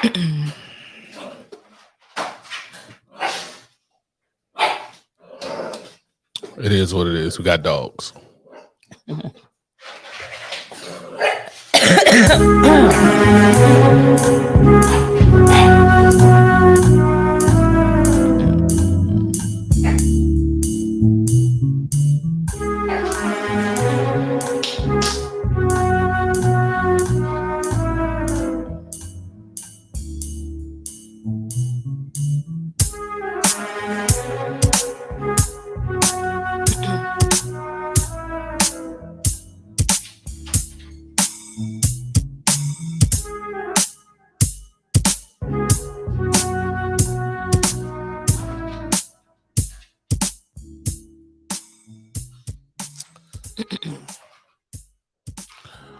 It is what it is. We got dogs.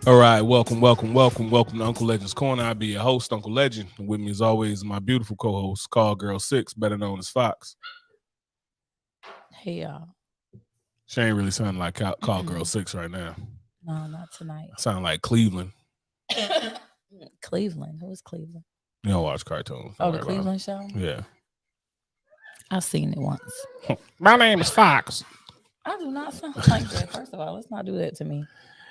All right, welcome to Uncle Legend's Corner. I'll be your host, Uncle Legend. And with me, as always, my beautiful co-host, Call Girl 6, better known as Fox. Hey, y'all. She ain't really sounding like Call Girl 6 right now. No, not tonight. Sound like Cleveland. Cleveland? Who is Cleveland? You don't watch cartoons. Oh, the Cleveland show? Yeah. I've seen it once. My name is Fox. I do not sound like that. First of all, let's not do that to me.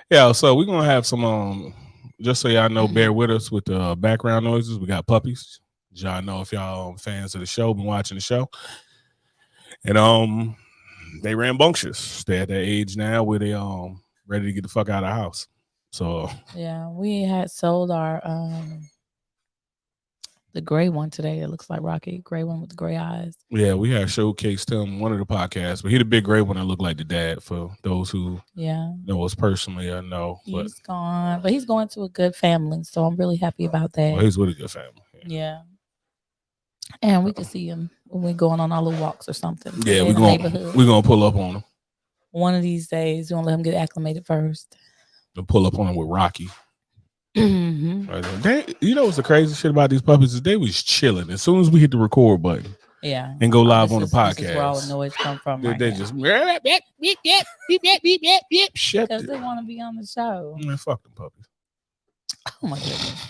Yeah, so we're going to have some, just so y'all know, bear with us with the background noises. We got puppies. Y'all know if y'all fans of the show, been watching the show. And they rambunctious. They're at that age now where they ready to get the fuck out of the house. So yeah, we had sold our the gray one today. It looks like Rocky, gray one with the gray eyes. Yeah, we had showcased him one of the podcasts, but he the big gray one that looked like the dad for those who know us personally. I know he's gone, but he's going to a good family, so I'm really happy about that. Well, he's with a good family. Yeah. And we can see him when we're going on our little walks or something. Yeah, we're gonna pull up on him. One of these days, we're gonna let him get acclimated first. And pull up on him with Rocky. Mm-hmm. Right, you know what's the crazy shit about these puppies is they was chilling as soon as we hit the record button. Yeah. And go live on the podcast. This is where all the noise come from. They just shut because they want to be on the show. Man, fuck them puppies. Oh my goodness.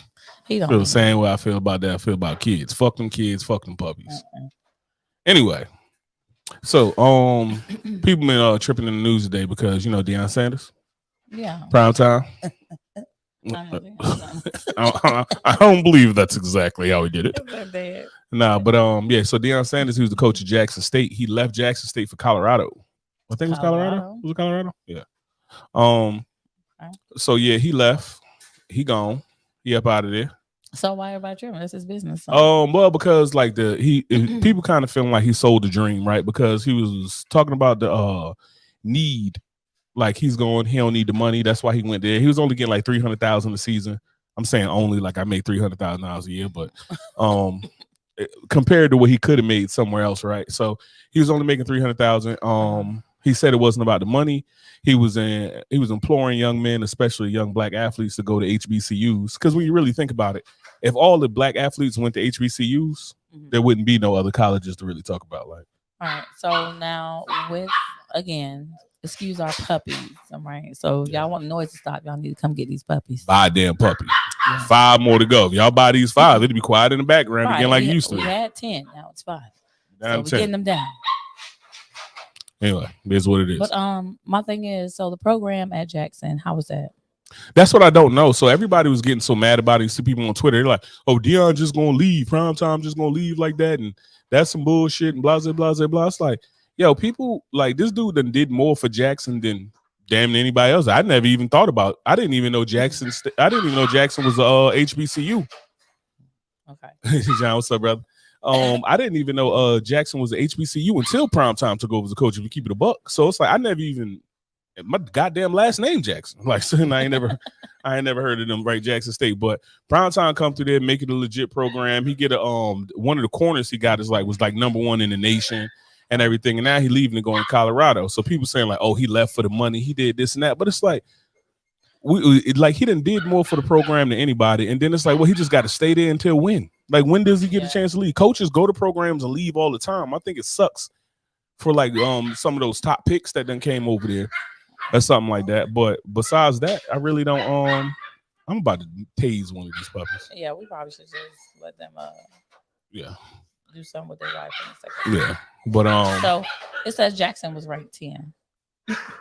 He don't feel the same way I feel about that. I feel about kids. Fuck them kids. Fuck them puppies. Anyway, so people been tripping in the news today because you know Deion Sanders. Yeah. Prime time. I don't believe that's exactly how he did it. Nah, but yeah. So Deion Sanders, who's the coach of Jackson State, he left Jackson State for Colorado. I think it was Colorado. Was it Colorado? Yeah. So yeah, he left. He gone. He up out of there. So why everybody tripping? That's his business. Well, because like people kind of feeling like he sold the dream, right? Because he was talking about the need. Like he don't need the money. That's why he went there. He was only getting like $300,000 a season. I'm saying only, like I make $300,000 a year, but compared to what he could have made somewhere else, right? So he was only making $300,000. He said it wasn't about the money. He was imploring young men, especially young black athletes, to go to HBCUs. Because when you really think about it, if all the black athletes went to HBCUs, there wouldn't be no other colleges to really talk about. Like, all right. So now excuse our puppies. All right. So y'all want the noise to stop. Y'all need to come get these puppies. Buy a damn puppy. Yeah. 5 more to go. If y'all buy these 5, it'll be quiet in the background again like it used to. We had 10. Now it's 5. Now so we're getting them down. Anyway, here's what it is. But my thing is, so the program at Jackson, how was that? That's what I don't know. So everybody was getting so mad about it. You see people on Twitter, they're like, "Oh, Deion just gonna leave. Primetime just gonna leave like that, and that's some bullshit." And blah blah blah blah. It's like, yo, people like this dude did more for Jackson than damn anybody else. I never even thought about. I didn't even know Jackson. I didn't even know Jackson was a HBCU. Okay, John, what's up, brother? I didn't even know Jackson was a HBCU until Primetime took over as a coach. If you keep it a buck, so it's like I never even my goddamn last name Jackson. Like, so I ain't never heard of them, right? Jackson State, but Primetime come through there, make it a legit program. He get a one of the corners he got was like number 1 in the nation and everything. And now he leaving and going to Colorado. So people saying like, oh, he left for the money, he did this and that. But it's like he did more for the program than anybody. And then it's like, well, he just got to stay there until when? Like, when does he get a chance to leave? Coaches go to programs and leave all the time. I think it sucks for like some of those top picks that then came over there or something like that. But besides that, I really don't I'm about to tase one of these puppies. Yeah, we probably should just let them Yeah, do something with their life in a second. yeah. But So it says Jackson was ranked 10.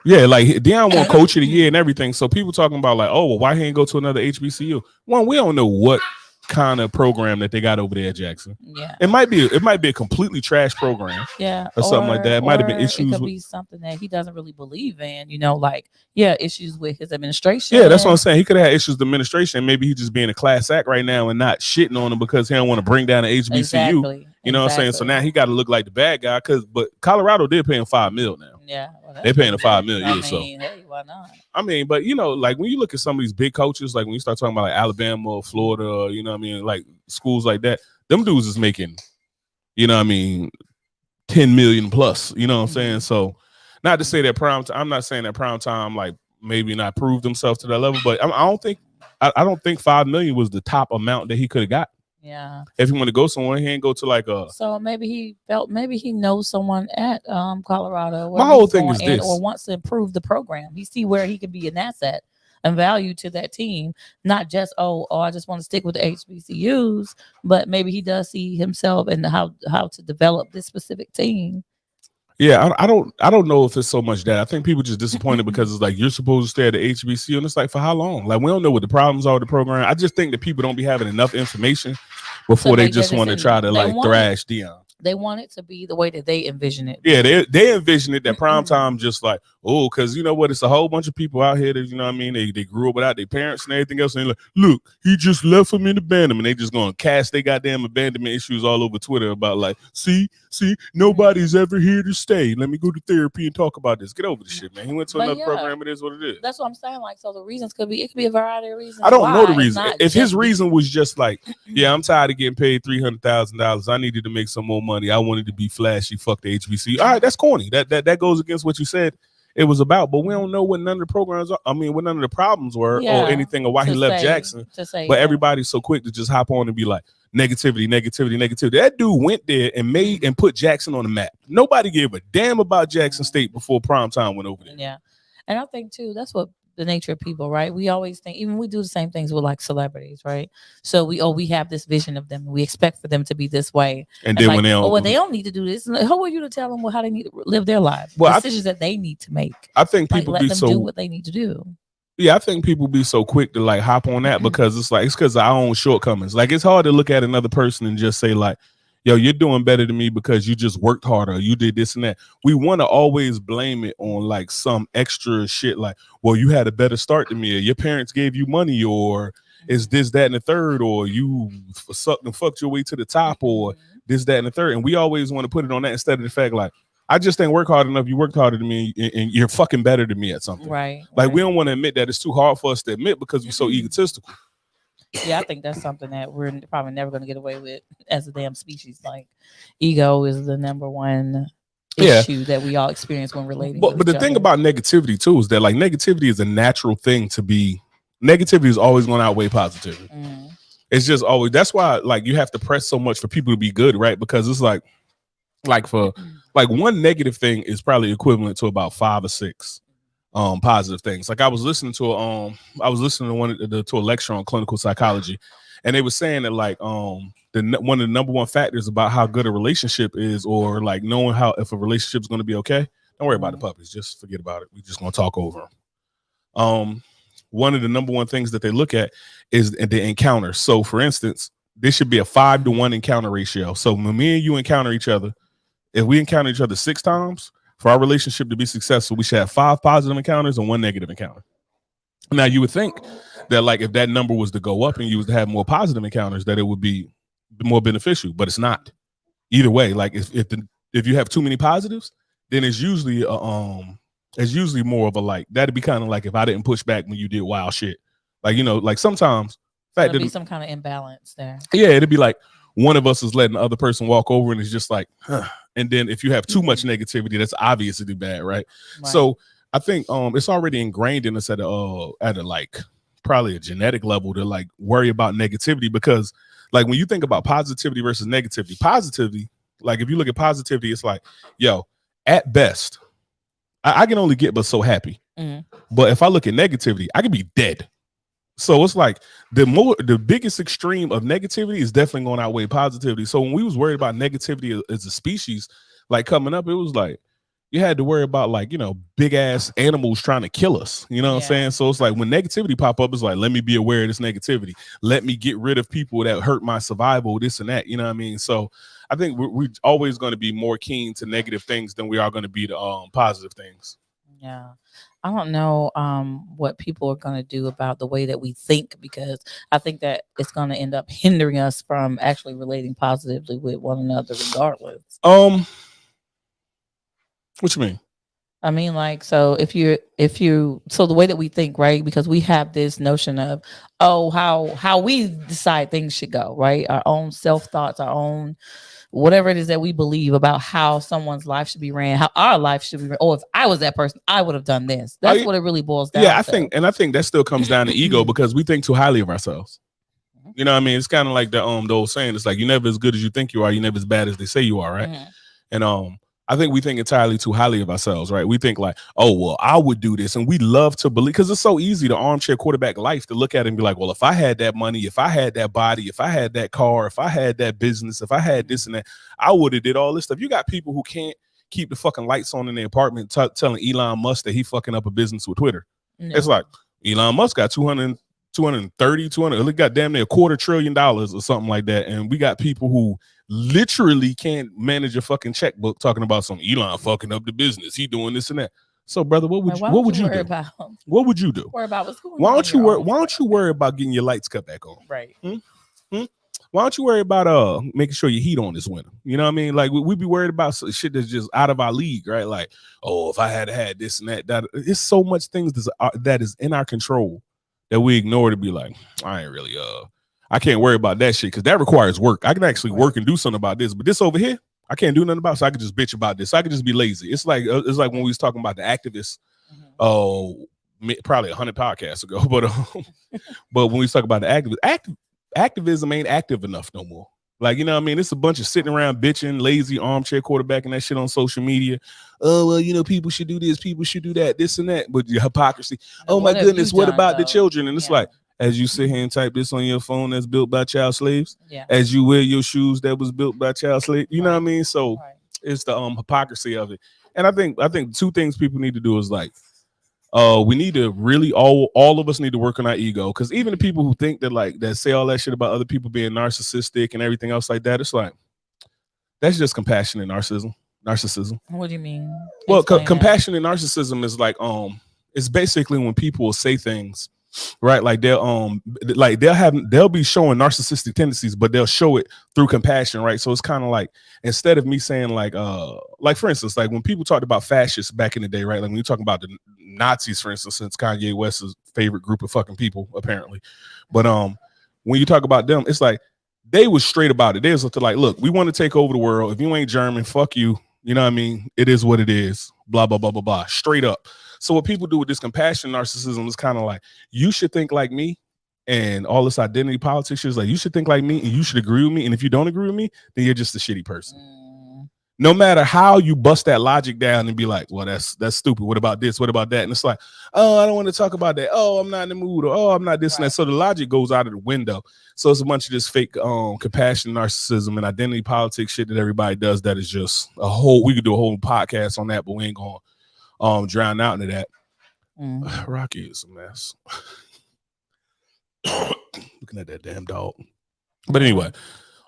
yeah, like Deion won Coach of the Year and everything. So people talking about like, oh, well, why he ain't go to another HBCU? One, we don't know what kind of program that they got over there at Jackson. Yeah, it might be a completely trash program. Yeah, or something like that. It might have been It issues. could be something that he doesn't really believe in. Like issues with his administration. Yeah, that's what I'm saying. He could have had issues with administration. Maybe he just being a class act right now and not shitting on him because he don't want to bring down the HBCU. Exactly. You know what I'm saying? So now he got to look like the bad guy. But Colorado did pay him $5 million now. Yeah, they paying him $5 million. Hey, why not? I mean, but like when you look at some of these big coaches, like when you start talking about like Alabama or Florida, or, you know what I mean, like schools like that, them dudes is making, you know what I mean, 10 million plus. You know what I'm saying? So not to say that I'm not saying that prime time like maybe not proved himself to that level, but I don't think $5 million was the top amount that he could have got. Yeah. If he want to go somewhere, he ain't go to like a. So maybe he knows someone at Colorado. My whole thing is this, or wants to improve the program. He see where he could be an asset and value to that team, not just I just want to stick with the HBCUs, but maybe he does see himself and how to develop this specific team. Yeah, I don't know if it's so much that. I think people just disappointed because it's like you're supposed to stay at the HBCU, and it's like for how long? Like we don't know what the problems are with the program. I just think that people don't be having enough information before they just want to try to like thrash Deion. They want it to be the way that they envision it. Yeah, they envision it that prime time just like, because you know what? It's a whole bunch of people out here that, you know what I mean? They grew up without their parents and everything else. And they're like, look, he just left them in abandonment. They just going to cast their goddamn abandonment issues all over Twitter about like, see, nobody's ever here to stay. Let me go to therapy and talk about this. Get over the shit, man. He went to another program. It is what it is. That's what I'm saying. Like, so the reasons could be a variety of reasons. I don't know the reason. If his reason was just like, yeah, I'm tired of getting paid $300,000. I needed to make some more money. I wanted to be flashy. Fuck the HBC. All right, that's corny. That goes against what you said it was about. But we don't know what none of the programs are. I mean, what none of the problems were or anything or why he left Jackson. But everybody's so quick to just hop on and be like, negativity. That dude went there and made and put Jackson on the map. Nobody gave a damn about Jackson State before primetime went over there. Yeah. And I think too, that's what the nature of people, right? We always think, even we do the same things with like celebrities, right? So we have this vision of them. We expect for them to be this way. And then like, when they don't need to do this. Who are you to tell them how they need to live their lives? Decisions that they need to make. I think people let them do what they need to do. Yeah, I think people be so quick to like hop on that because it's because of our own shortcomings. Like it's hard to look at another person and just say like, yo, you're doing better than me because you just worked harder. You did this and that. We want to always blame it on like some extra shit like, well, you had a better start than me, or your parents gave you money, or is this, that, and the third, or you sucked and fucked your way to the top, or this, that, and the third. And we always want to put it on that instead of the fact like, I just didn't work hard enough. You worked harder than me, and you're fucking better than me at something. Right. Like we don't want to admit that. It's too hard for us to admit because we're so egotistical. Yeah, I think that's something that we're probably never going to get away with as a damn species. Like, ego is the number one issue that we all experience when relating. But the thing about negativity too is that like negativity is a natural thing to be. Negativity is always going to outweigh positivity. It's just always. That's why like you have to press so much for people to be good, right? Because it's like for like one negative thing is probably equivalent to about 5 or 6. Positive things. Like I was listening to a lecture on clinical psychology, and they were saying that like one of the number one factors about how good a relationship is, or like knowing how if a relationship is going to be okay. Don't worry about the puppies. Just forget about it. We're just going to talk over them. One of the number one things that they look at is the encounter. So for instance, this should be a 5-to-1 encounter ratio. So when me and you encounter each other, if we encounter each other 6 times, for our relationship to be successful, we should have 5 positive encounters and 1 negative encounter. Now, you would think that like if that number was to go up and you was to have more positive encounters, that it would be more beneficial, but it's not. Either way, like if you have too many positives, then it's usually more of a like that'd be kind of like if I didn't push back when you did wild shit. Like, you know, like sometimes there'd be some kind of imbalance there. Yeah, it'd be like one of us is letting the other person walk over and it's just like, huh. And then if you have too much negativity, that's obviously bad, right? So I think it's already ingrained in us at a like probably a genetic level to like worry about negativity, because like when you think about positivity versus negativity, like if you look at positivity, it's like, yo, at best, I can only get but so happy. But if I look at negativity, I can be dead. So it's like the biggest extreme of negativity is definitely going to outweigh positivity. So when we was worried about negativity as a species, like coming up, it was like you had to worry about like, you know, big ass animals trying to kill us. You know what I'm saying? So it's like when negativity pop up, it's like, let me be aware of this negativity. Let me get rid of people that hurt my survival, this and that. You know what I mean? So I think we're always going to be more keen to negative things than we are going to be to positive things. Yeah. I don't know what people are going to do about the way that we think, because I think that it's going to end up hindering us from actually relating positively with one another regardless. What you mean? I mean, like, so if you so the way that we think, right? Because we have this notion of, oh, how we decide things should go, right? Our own self thoughts, our own whatever it is that we believe about how someone's life should be ran, how our life should be ran. Oh, if I was that person, I would have done this. That's what it really boils down to. I think that still comes down to ego because we think too highly of ourselves. You know what I mean? It's kind of like the old saying. It's like, you're never as good as you think you are. You're never as bad as they say you are, right? And I think we think entirely too highly of ourselves, right? We think like, oh, well, I would do this. And we love to believe, because it's so easy to armchair quarterback life to look at it and be like, well, if I had that money, if I had that body, if I had that car, if I had that business, if I had this and that, I would have did all this stuff. You got people who can't keep the fucking lights on in their apartment telling Elon Musk that he fucking up a business with Twitter. No. It's like Elon Musk got 230, got damn near $250 billion or something like that. And we got people who literally can't manage a fucking checkbook talking about some Elon fucking up the business. He doing this and that. So, brother, what would you do? What would you do? Worry about what's going on. Why don't you worry about getting your lights cut back on? Right. Why don't you worry about making sure your heat on this winter? You know what I mean? Like we be worried about shit that's just out of our league, right? Like, oh, if I had this and that, it's so much things that is in our control that we ignore to be like, I ain't really I can't worry about that shit because that requires work. I can actually work and do something about this, but this over here, I can't do nothing about. So I can just bitch about this. So I can just be lazy. It's like when we was talking about the activists, probably 100 podcasts ago, but when we talk about the activists, activism ain't active enough no more. Like, you know what I mean? It's a bunch of sitting around bitching, lazy, armchair quarterbacking that shit on social media. Oh, well, you know, people should do this, people should do that, this and that. But your hypocrisy. Oh, my goodness, what about the children? And it's like, as you sit here and type this on your phone that's built by child slaves, as you wear your shoes that was built by child slaves, you know what I mean? So it's the hypocrisy of it. And I think two things people need to do is like, we need to really all of us need to work on our ego, because even the people who think that say all that shit about other people being narcissistic and everything else like that, it's like that's just compassion and narcissism. What do you mean? Well, compassion and narcissism is like it's basically when people will say things, right? Like they'll be showing narcissistic tendencies, but they'll show it through compassion, right? So it's kind of like, instead of me saying like for instance, like when people talked about fascists back in the day, right? Like when you're talking about the Nazis, for instance, since Kanye West's favorite group of fucking people, apparently. But when you talk about them, it's like they was straight about it. They was like, look, we want to take over the world. If you ain't German, fuck you. You know what I mean? It is what it is. Blah, blah, blah, blah, blah. Straight up. So what people do with this compassion narcissism is kind of like, you should think like me, and all this identity politics is like, you should think like me and you should agree with me. And if you don't agree with me, then you're just a shitty person. No matter how you bust that logic down and be like, well, that's stupid. What about this? What about that? And it's like, oh, I don't want to talk about that. Oh, I'm not in the mood. Or, oh, I'm not this and that. So the logic goes out of the window. So it's a bunch of this fake compassion, narcissism, and identity politics shit that everybody does. That is just we could do a whole podcast on that, but we ain't going drown out into that. Rocky is a mess. Looking at that damn dog. But anyway,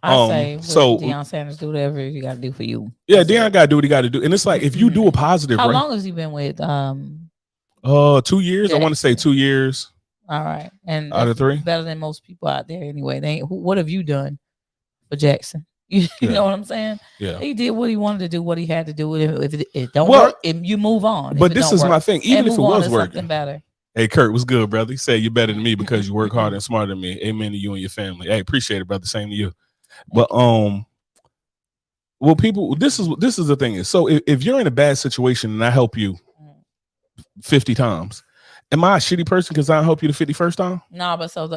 I say, so Deion Sanders, do whatever you got to do for you. Yeah, Deion got to do what he got to do, and it's like if you do a positive. How long has he been with? 2 years. I want to say 2 years. All right, and out of 3, better than most people out there anyway. What have you done for Jackson? You know what I'm saying? Yeah, he did what he wanted to do, what he had to do. If it don't work, you move on. But this is my thing. Even if it was working, better. Hey, Kurt, what's good, brother? You say you're better than me because you work harder and smarter than me. Amen to you and your family. Hey, appreciate it, brother. Same to you. But well, people, this is the thing is. So if you're in a bad situation and I help you 50 times, am I a shitty person because I help you the 51st time? No, but so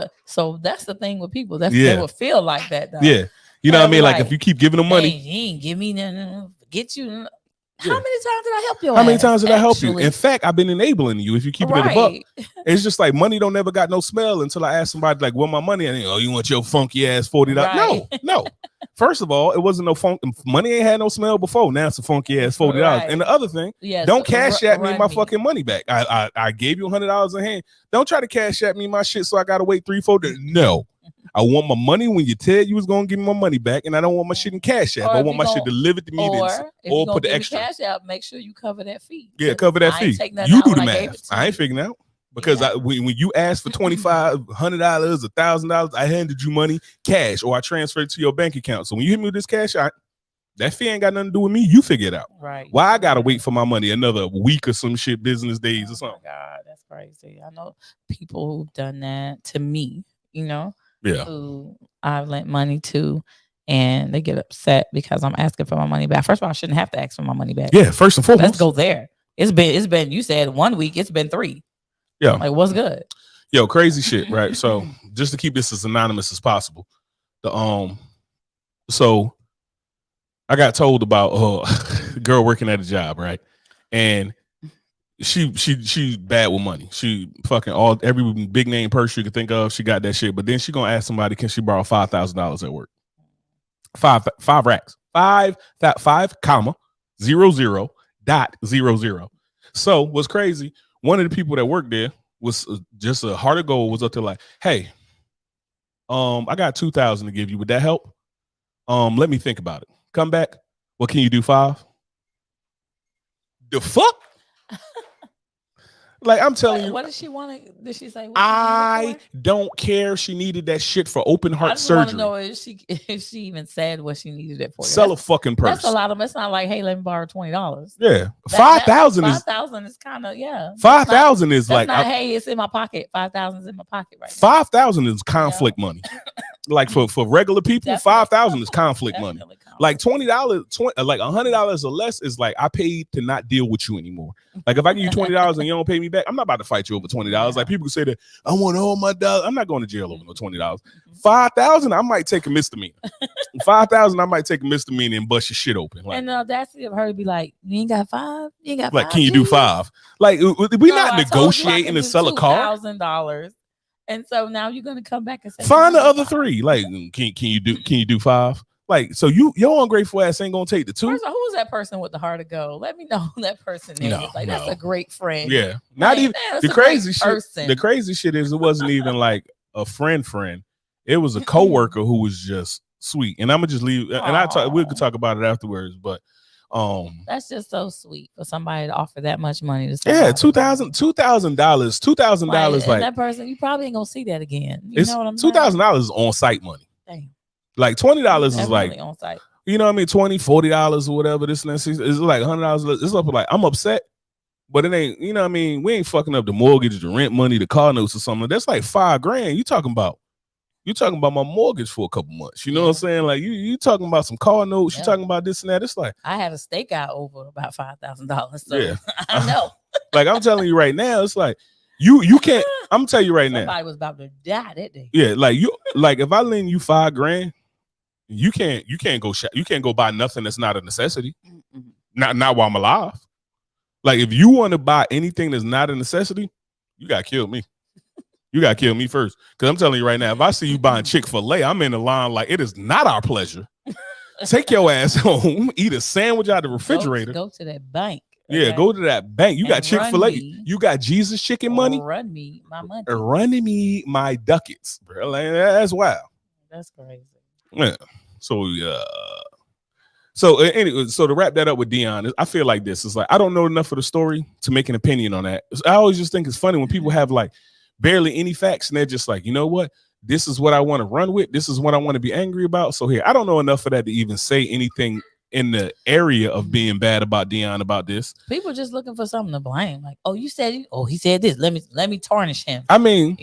that's the thing with people. They will feel like that, though. Yeah. You know what I mean? Like if you keep giving them money, he ain't give me nothing, get you. How many times did I help you? How many times did I help you? In fact, I've been enabling you. If you keep it in the buck, it's just like money don't never got no smell until I ask somebody like, "Where my money?" And you want your funky ass $40? Right. No. First of all, it wasn't no funk. Money ain't had no smell before. Now it's a funky ass $40. Right. And the other thing, don't cash at me my fucking money back. I gave you $100 in hand. Don't try to cash at me my shit so I gotta wait 3-4 days. No. I want my money when you tell you was gonna give me my money back, and I don't want my shit in cash app. I want my shit delivered to me, or put the extra cash out. Make sure you cover that fee. Yeah, cover that fee. You do the math. I ain't figuring out because when you asked for $2,500, $1,000, I handed you money cash, or I transferred it to your bank account. So when you hit me with this cash out, that fee ain't got nothing to do with me. You figure it out. Right. Why I gotta wait for my money another week or some shit, business days or something? Oh my God, that's crazy. I know people who've done that to me. Yeah. Who I've lent money to, and they get upset because I'm asking for my money back. First of all, I shouldn't have to ask for my money back. Yeah, first and foremost. Let's go there. It's been you said 1 week, it's been 3. Yeah. Like, what's good? Yo, crazy shit, right? So just to keep this as anonymous as possible. So I got told about a girl working at a job, right? And she bad with money. She fucking every big name purse you could think of. She got that shit. But then she gonna ask somebody, can she borrow $5,000 at work? Five racks. 5,00.00. So what's crazy? One of the people that worked there was just a heart of gold. Was up there like, hey, I got $2,000 to give you. Would that help? Let me think about it. Come back. What can you do? 5? The fuck? Like, I'm telling you. What did she want to? Did she say? I don't care. She needed that shit for open heart surgery. I want to know if she even said what she needed it for. Sell a fucking purse. That's a lot of. It's not like, hey, let me borrow $20. Yeah, 5,000 is 5,000 is kind of 5,000 is like, hey, it's in my pocket. 5,000 is in my pocket right now. 5,000 is conflict money. Like for regular people, 5,000 is conflict money. Like $20, like $100 or less is like, I paid to not deal with you anymore. Like if I give you $20 and you don't pay me back, I'm not about to fight you over $20. Like people say that I want all my dollars. I'm not going to jail over no $20. 5,000, I might take a misdemeanor. 5,000, I might take a misdemeanor and bust your shit open. Like, and the audacity of her to be like, you ain't got 5? You ain't got 5? Like, can you do 5? Like, we not negotiating to sell a car. $2,000. And so now you're gonna come back and say, find the other 3. Like, can you do 5? Like, so your ungrateful ass ain't gonna take the 2. First of all, who was that person with the heart to go? Let me know who that person is. That's a great friend. Yeah, not even the crazy shit. The crazy shit is it wasn't even like a friend. It was a coworker who was just sweet. And I'm gonna just leave. And we could talk about it afterwards. But that's just so sweet for somebody to offer that much money to $2,000. $2,000. Like that person, you probably ain't gonna see that again. You know what I'm saying? $2,000 is on site money. Damn. Like $20 is like on site. You know what I mean? $20, $40 or whatever. This and that. It's like $100. It's up like I'm upset, but it ain't. You know what I mean? We ain't fucking up the mortgage, the rent money, the car notes or something. That's like $5,000. You talking about my mortgage for a couple months. You know what I'm saying? Like you talking about some car notes. You talking about this and that. It's like I had a stakeout over about $5,000. So I know. Like I'm telling you right now, it's like you can't. I'm telling you right now. Somebody was about to die that day. Yeah, like if I lend you $5,000. You can't go you can't go buy nothing that's not a necessity. Not while I'm alive. Like if you want to buy anything that's not a necessity, you gotta kill me. You gotta kill me first. Because I'm telling you right now, if I see you buying Chick-fil-A, I'm in the line like it is not our pleasure. Take your ass home, eat a sandwich out of the refrigerator. Go to that bank. Okay? Yeah, go to that bank. You got Chick-fil-A. You got Jesus chicken money. Run me my money. Running me my ducats, bro. Like, that's wild. That's crazy. Yeah. So anyway, so to wrap that up with Dion, I feel like this is like I don't know enough of the story to make an opinion on that. I always just think it's funny when people have like barely any facts and they're just like, you know what? This is what I want to run with. This is what I want to be angry about. So here, I don't know enough of that to even say anything in the area of being bad about Dion about this. People just looking for something to blame. Like, oh, he said this. Let me tarnish him. I mean,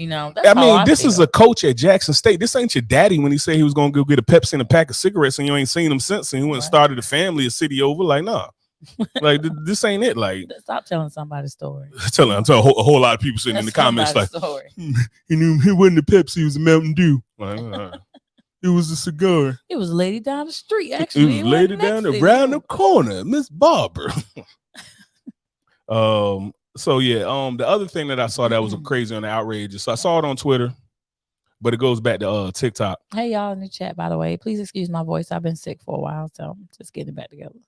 this is a coach at Jackson State. This ain't your daddy when he said he was gonna go get a Pepsi and a pack of cigarettes and you ain't seen him since and he went and started a family, a city over. Like, nah. Like this ain't it. Like, stop telling somebody's story. I'm telling a whole lot of people sitting in the comments like, he wasn't a Pepsi, he was a Mountain Dew. Like, It was a cigar. It was a lady down the street. It Actually, was later down around the corner, Miss Barber. So yeah, the other thing that I saw that was crazy on the outrage. So I saw it on Twitter, but it goes back to TikTok. Hey y'all in the chat, by the way, please excuse my voice. I've been sick for a while, so I'm just getting it back together.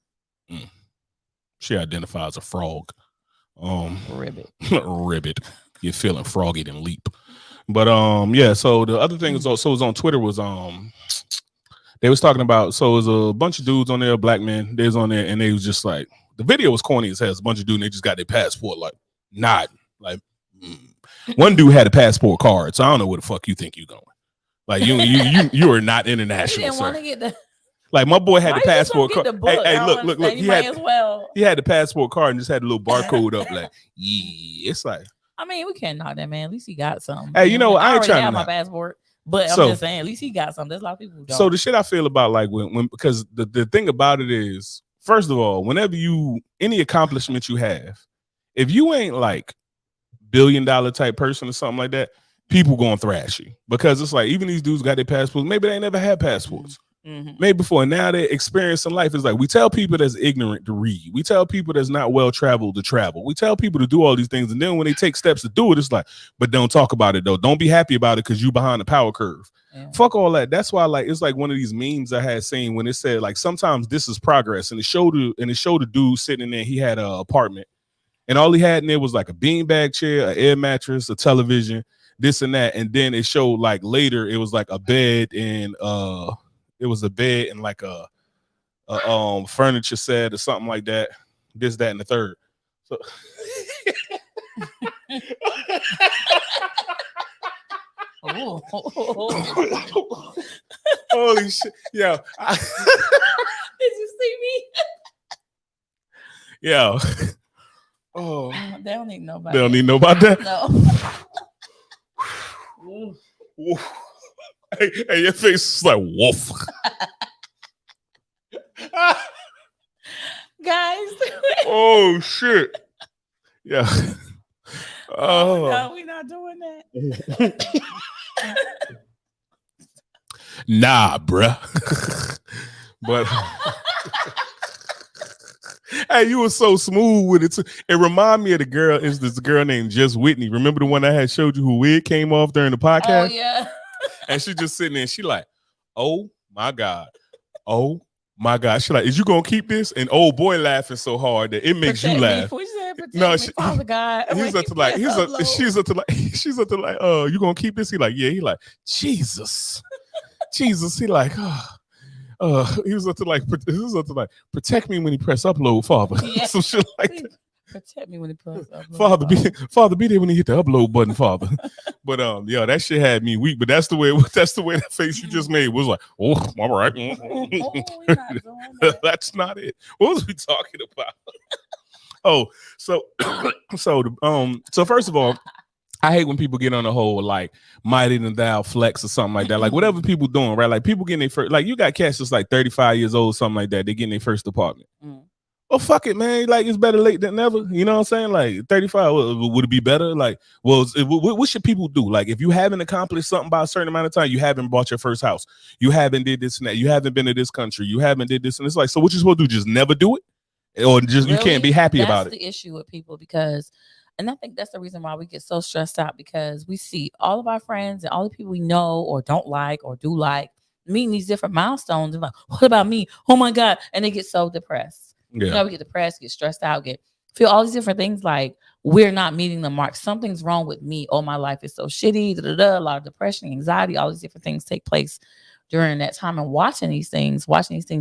She identifies a frog. Ribbit. Ribbit. You're feeling froggy than leap. But yeah, so the other thing is also was on Twitter was they was talking about, so it was a bunch of dudes on there, black men, they was on there, and they was just like, the video was corny as hell. It's a bunch of dudes, and they just got their passport like nodding. Like one dude had a passport card, so I don't know where the fuck you think you going. Like you are not international. He didn't want to get the like my boy had the passport card. Hey, look. He had the passport card and just had a little barcode up. Like, yeah, it's like. I mean, we can't knock that man. At least he got something. Hey, you know, I ain't trying to have my passport, but I'm just saying, at least he got something. There's a lot of people who don't. So the shit I feel about like when because the thing about it is, first of all, whenever any accomplishment you have, if you ain't like $1 billion type person or something like that, people gonna thrash you because it's like even these dudes got their passports. Maybe they never had passports. Maybe before. Now they're experiencing life. Is like we tell people that's ignorant to read. We tell people that's not well traveled to travel. We tell people to do all these things, and then when they take steps to do it, it's like, but don't talk about it though. Don't be happy about it because you behind the power curve. Yeah. Fuck all that. That's why like it's like one of these memes I had seen when it said like sometimes this is progress, and it showed the dude sitting in there. He had an apartment, and all he had in there was like a beanbag chair, an air mattress, a television, this and that, and then it showed like later it was like a bed and it was a bed and like a furniture set or something like that. This, that, and the third. So holy shit. Yeah. Did you see me? Yeah. Oh, they don't need nobody. They don't need nobody. No. Hey, your face is like wolf. Guys. Oh shit. Yeah. Oh no, we're not doing that. Nah, bruh. But hey, you were so smooth with it too. It reminded me of the girl. Is this girl named Just Whitney? Remember the one I had showed you who wig came off during the podcast? Oh yeah. And she just sitting there. And she like, oh my god, oh my god. She like, is you gonna keep this? And old boy laughing so hard that it makes you laugh. No, she's up to like, she's up to like, you gonna keep this? He like, yeah. He like, Jesus. He like, he was up to like protect me when he press upload, Father. Yeah. Some shit like that. Protect me when he press upload. Father, be there when he hit the upload button, Father. But yeah, that shit had me weak. But that's the way that face you just made was like, oh, all right. That's not it. What was we talking about? Oh, so first of all, I hate when people get on the whole like mighty than thou flex or something like that. Like whatever people doing, right? Like people getting their first, like you got cats that's like 35 years old, something like that. They getting their first apartment. Well, fuck it, man. Like it's better late than never. You know what I'm saying? Like 35, would it be better? Like, well, what should people do? Like if you haven't accomplished something by a certain amount of time, you haven't bought your first house, you haven't did this and that, you haven't been to this country, you haven't did this, and it's like, so what you supposed to do? Just never do it? Or just really, you can't be happy about it? That's the issue with people because, and I think that's the reason why we get so stressed out because we see all of our friends and all the people we know or don't like or do like meeting these different milestones and like, what about me? Oh my God. And they get so depressed. Yeah. You know, we get depressed, get stressed out, feel all these different things like we're not meeting the mark. Something's wrong with me. Oh, my life is so shitty. A lot of depression, anxiety, all these different things take place during that time. And watching these things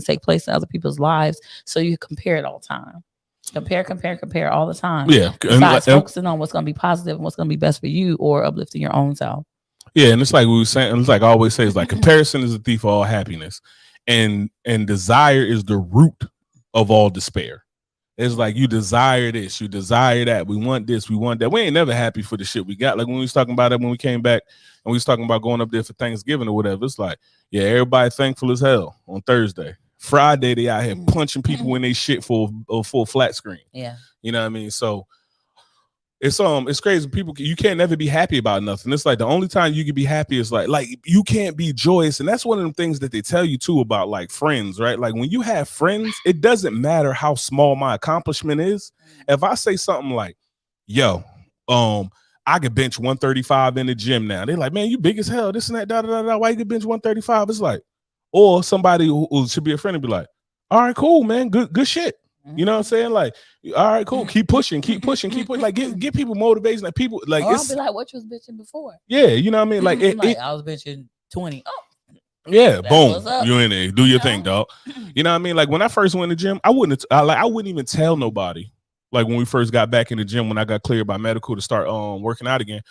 take place in other people's lives. So you compare it all the time. Compare all the time. Yeah. Besides focusing on what's going to be positive and what's going to be best for you or uplifting your own self. Yeah. And it's like we were saying, it's like I always say, it's like comparison is the thief of all happiness. And desire is the root of all despair. It's like you desire this, you desire that. We want this, we want that. We ain't never happy for the shit we got. Like when we was talking about it when we came back and we was talking about going up there for Thanksgiving or whatever. It's like, yeah, everybody thankful as hell on Thursday. Friday they out here punching people in they shit for a full flat screen. Yeah. You know what I mean? So it's crazy. People, you can't never be happy about nothing. It's like the only time you can be happy is like you can't be joyous, and that's one of them things that they tell you too about like friends, right? Like when you have friends, it doesn't matter how small my accomplishment is. If I say something like, "Yo, I could bench 135 in the gym now," they're like, "Man, you big as hell. This and that, da da da da. Why you could bench 135?" It's like, or somebody who should be a friend and be like, "All right, cool, man, good shit." You know what I'm saying? Like, all right, cool. Keep pushing. Like, get people motivation. Like, people like Or I'll be like, "What you was bitching before?" Yeah, you know what I mean. Like, I was bitching 20. Oh, yeah, boom. What's up? You in there? Do your thing, dog. You know what I mean? Like when I first went to the gym, I wouldn't even tell nobody. Like when we first got back in the gym, when I got cleared by medical to start working out again.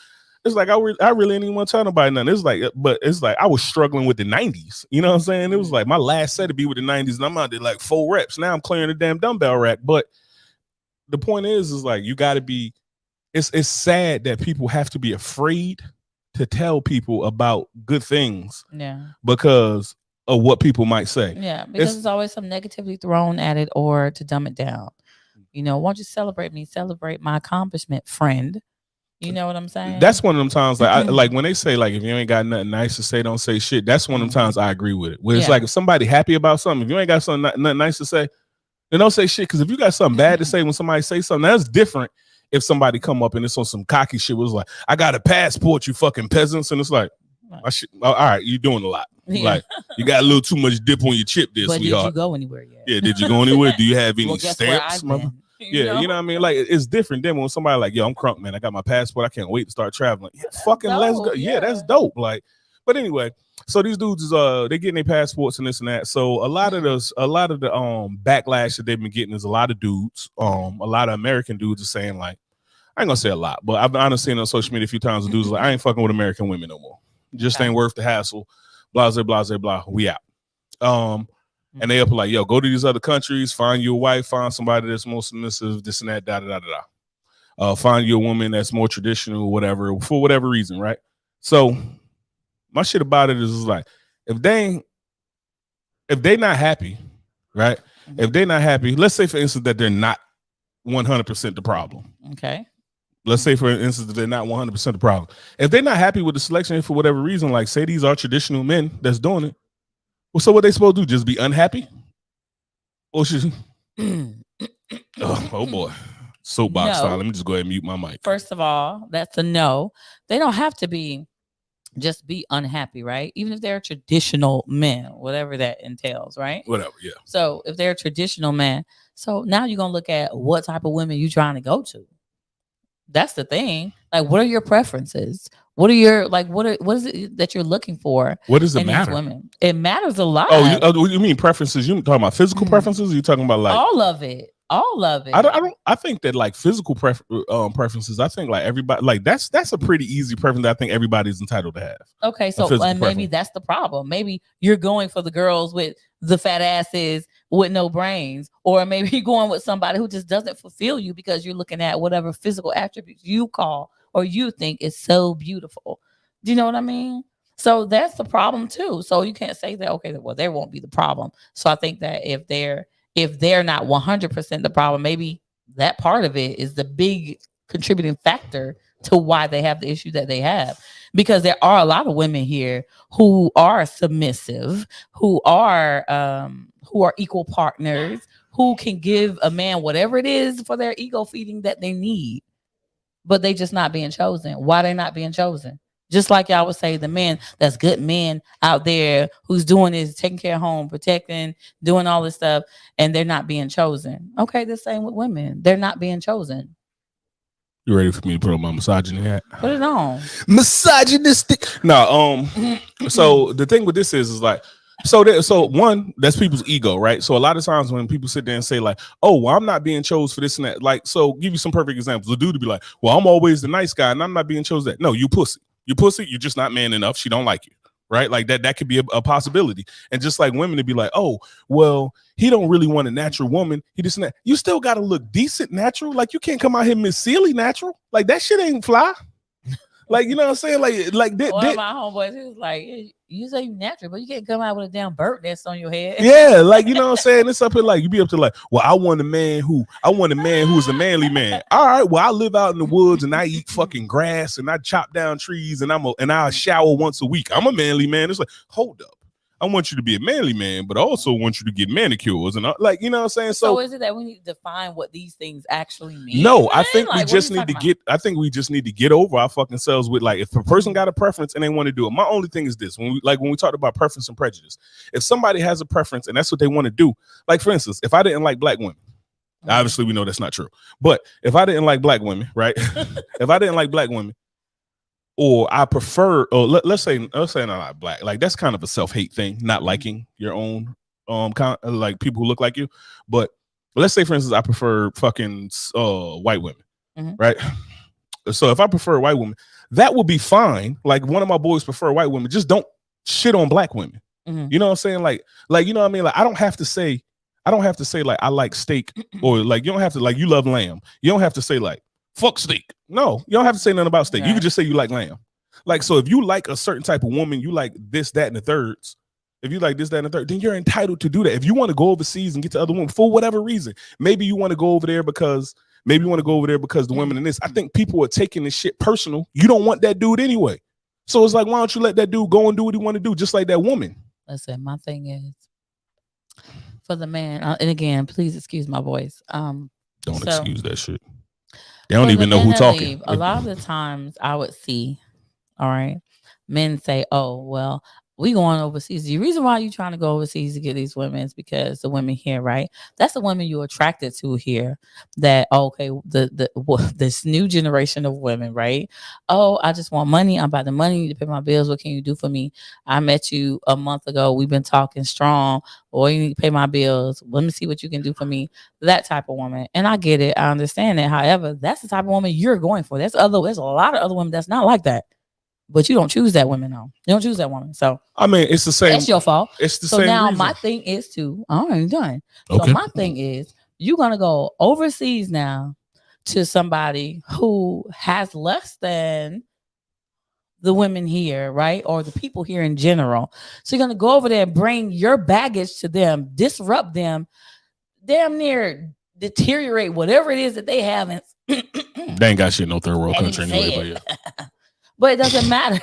It's like I really didn't even want to tell nobody nothing. It's like I was struggling with the 90s. You know what I'm saying? It was like my last set to be with the 90s, and I'm out there like 4 reps. Now I'm clearing the damn dumbbell rack. But the point is like you got to be. It's sad that people have to be afraid to tell people about good things. Yeah. Because of what people might say. Yeah, because there's always some negativity thrown at it or to dumb it down. You know, won't you celebrate me? Celebrate my accomplishment, friend. You know what I'm saying? That's one of them times like like when they say like if you ain't got nothing nice to say, don't say shit. That's one of them times I agree with it. Where it's like if somebody happy about something, if you ain't got something nothing nice to say, then don't say shit. Because if you got something bad to say when somebody say something, that's different. If somebody come up and it's on some cocky shit, was like, I got a passport, you fucking peasants, and it's like, all right, you're doing a lot. Yeah. Like you got a little too much dip on your chip there, sweetheart. Did you go anywhere yet? Yeah, did you go anywhere? Do you have any stamps? You know what I mean? Like it's different than when somebody like, yo, I'm crunk, man. I got my passport. I can't wait to start traveling. Yeah, fucking dope, let's go. Yeah, that's dope. Like, but anyway, so these dudes is they getting their passports and this and that. So a lot of the backlash that they've been getting is a lot of dudes, a lot of American dudes are saying like, I ain't gonna say a lot, but I've been honestly seen on social media a few times the dudes like, I ain't fucking with American women no more. Just ain't worth the hassle. Blah, blah, blah, blah. We out. And they up like, yo, go to these other countries, find you a wife, find somebody that's more submissive, this and that, da da da da. Find you a woman that's more traditional, whatever, for whatever reason, right? So my shit about it is like, if they not happy, right? If they're not happy, let's say for instance that they're not 100% the problem. Okay. Let's say for instance that they're not 100% the problem. If they're not happy with the selection for whatever reason, like say these are traditional men that's doing it. Well, so what they supposed to do? Just be unhappy? Or should oh boy. Soapbox style. Let me just go ahead and mute my mic. First of all, that's a no. They don't have to be just be unhappy, right? Even if they're traditional men, whatever that entails, right? Whatever, yeah. So if they're a traditional man, so now you're gonna look at what type of women you trying to go to. That's the thing. Like, what are your preferences? What are your what is it that you're looking for? What does it matter? Women? It matters a lot. Oh, you mean preferences? You talking about physical preferences? Or you talking about like all of it? All of it. I think that like physical preferences. I think like everybody like that's a pretty easy preference that I think everybody's entitled to have. Okay, so and maybe that's the problem. Maybe you're going for the girls with the fat asses with no brains, or maybe you're going with somebody who just doesn't fulfill you because you're looking at whatever physical attributes you call or you think is so beautiful. Do you know what I mean? So that's the problem too. So you can't say that, okay, well, there won't be the problem. So I think that if they're not 100% the problem, maybe that part of it is the big contributing factor to why they have the issue that they have. Because there are a lot of women here who are submissive, who are equal partners, who can give a man whatever it is for their ego feeding that they need, but they just not being chosen. Why they not being chosen? Just like y'all would say, the men that's good men out there who's doing is taking care of home, protecting, doing all this stuff, and they're not being chosen. Okay, the same with women. They're not being chosen. You ready for me to put on my misogyny hat? Put it on. Misogynistic. No, so the thing with this is like, so one, that's people's ego, right? So a lot of times when people sit there and say like, oh, well, I'm not being chosen for this and that, like, so give you some perfect examples. The dude to be like, well, I'm always the nice guy and I'm not being chosen. No, you pussy. You pussy, you're just not man enough. She don't like you, right? Like that could be a possibility. And just like women to be like, oh, well, he don't really want a natural woman. He just not. You still got to look decent natural. Like you can't come out here Miss Sealy natural. Like that shit ain't fly. Like, you know what I'm saying? Like One of my homeboys, he was like, you say you natural, but you can't come out with a damn bird nest on your head. yeah, like, you know what I'm saying? It's up here like you be up to like, well, I want a man who's a manly man. All right, well, I live out in the woods and I eat fucking grass and I chop down trees and I shower once a week. I'm a manly man. It's like, hold up. I want you to be a manly man, but I also want you to get manicures and like, you know what I'm saying? So is it that we need to define what these things actually mean? No, man? I think like, we just need to get. I think we just need to get over our fucking selves with like, if a person got a preference and they want to do it. My only thing is this: when we talked about preference and prejudice, if somebody has a preference and that's what they want to do, like for instance, if I didn't like black women, obviously we know that's not true. But if I didn't like black women, right? If I didn't like black women, or I prefer, or let's say not like black, like that's kind of a self-hate thing, not liking your own like people who look like you. But let's say, for instance, I prefer fucking white women, right? So if I prefer white women, that would be fine. Like one of my boys prefer white women, just don't shit on black women. You know what I'm saying? Like you know what I mean? Like I don't have to say like I like steak, or like you don't have to, like you love lamb. You don't have to say like fuck steak. No, you don't have to say nothing about steak. Right. You can just say you like lamb. Like, so if you like a certain type of woman, you like this, that, and the thirds. If you like this, that, and the third, then you're entitled to do that. If you want to go overseas and get to other women for whatever reason, maybe you want to go over there because the women in this. I think people are taking this shit personal. You don't want that dude anyway. So it's like, why don't you let that dude go and do what he want to do, just like that woman? Listen, my thing is for the man, and again, please excuse my voice. Don't excuse that shit. They don't even know who's talking. A lot of the times I would see, all right, men say, oh, well, we going overseas. The reason why you trying to go overseas to get these women is because the women here, right? That's the women you're attracted to here. That, okay, this new generation of women, right? Oh, I just want money. I'm about the money to pay my bills. What can you do for me? I met you a month ago. We've been talking strong. Or you need to pay my bills. Let me see what you can do for me. That type of woman. And I get it. I understand it. However, that's the type of woman you're going for. There's a lot of other women that's not like that. But you don't choose that woman, though. You don't choose that woman. So I mean, it's the same. It's your fault. It's the same. So now reason. My thing is I'm already done. Okay. So my thing is, you're gonna go overseas now to somebody who has less than the women here, right? Or the people here in general. So you're gonna go over there and bring your baggage to them, disrupt them, damn near deteriorate whatever it is that they have. And they ain't got shit in no third world country anyway. But yeah. But it doesn't matter.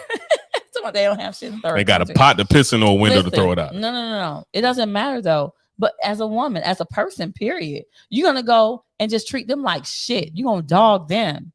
They don't have shit in third. They got a pot to piss in or a window to throw it out. No. It doesn't matter though. But as a woman, as a person, period, you're gonna go and just treat them like shit. You're gonna dog them.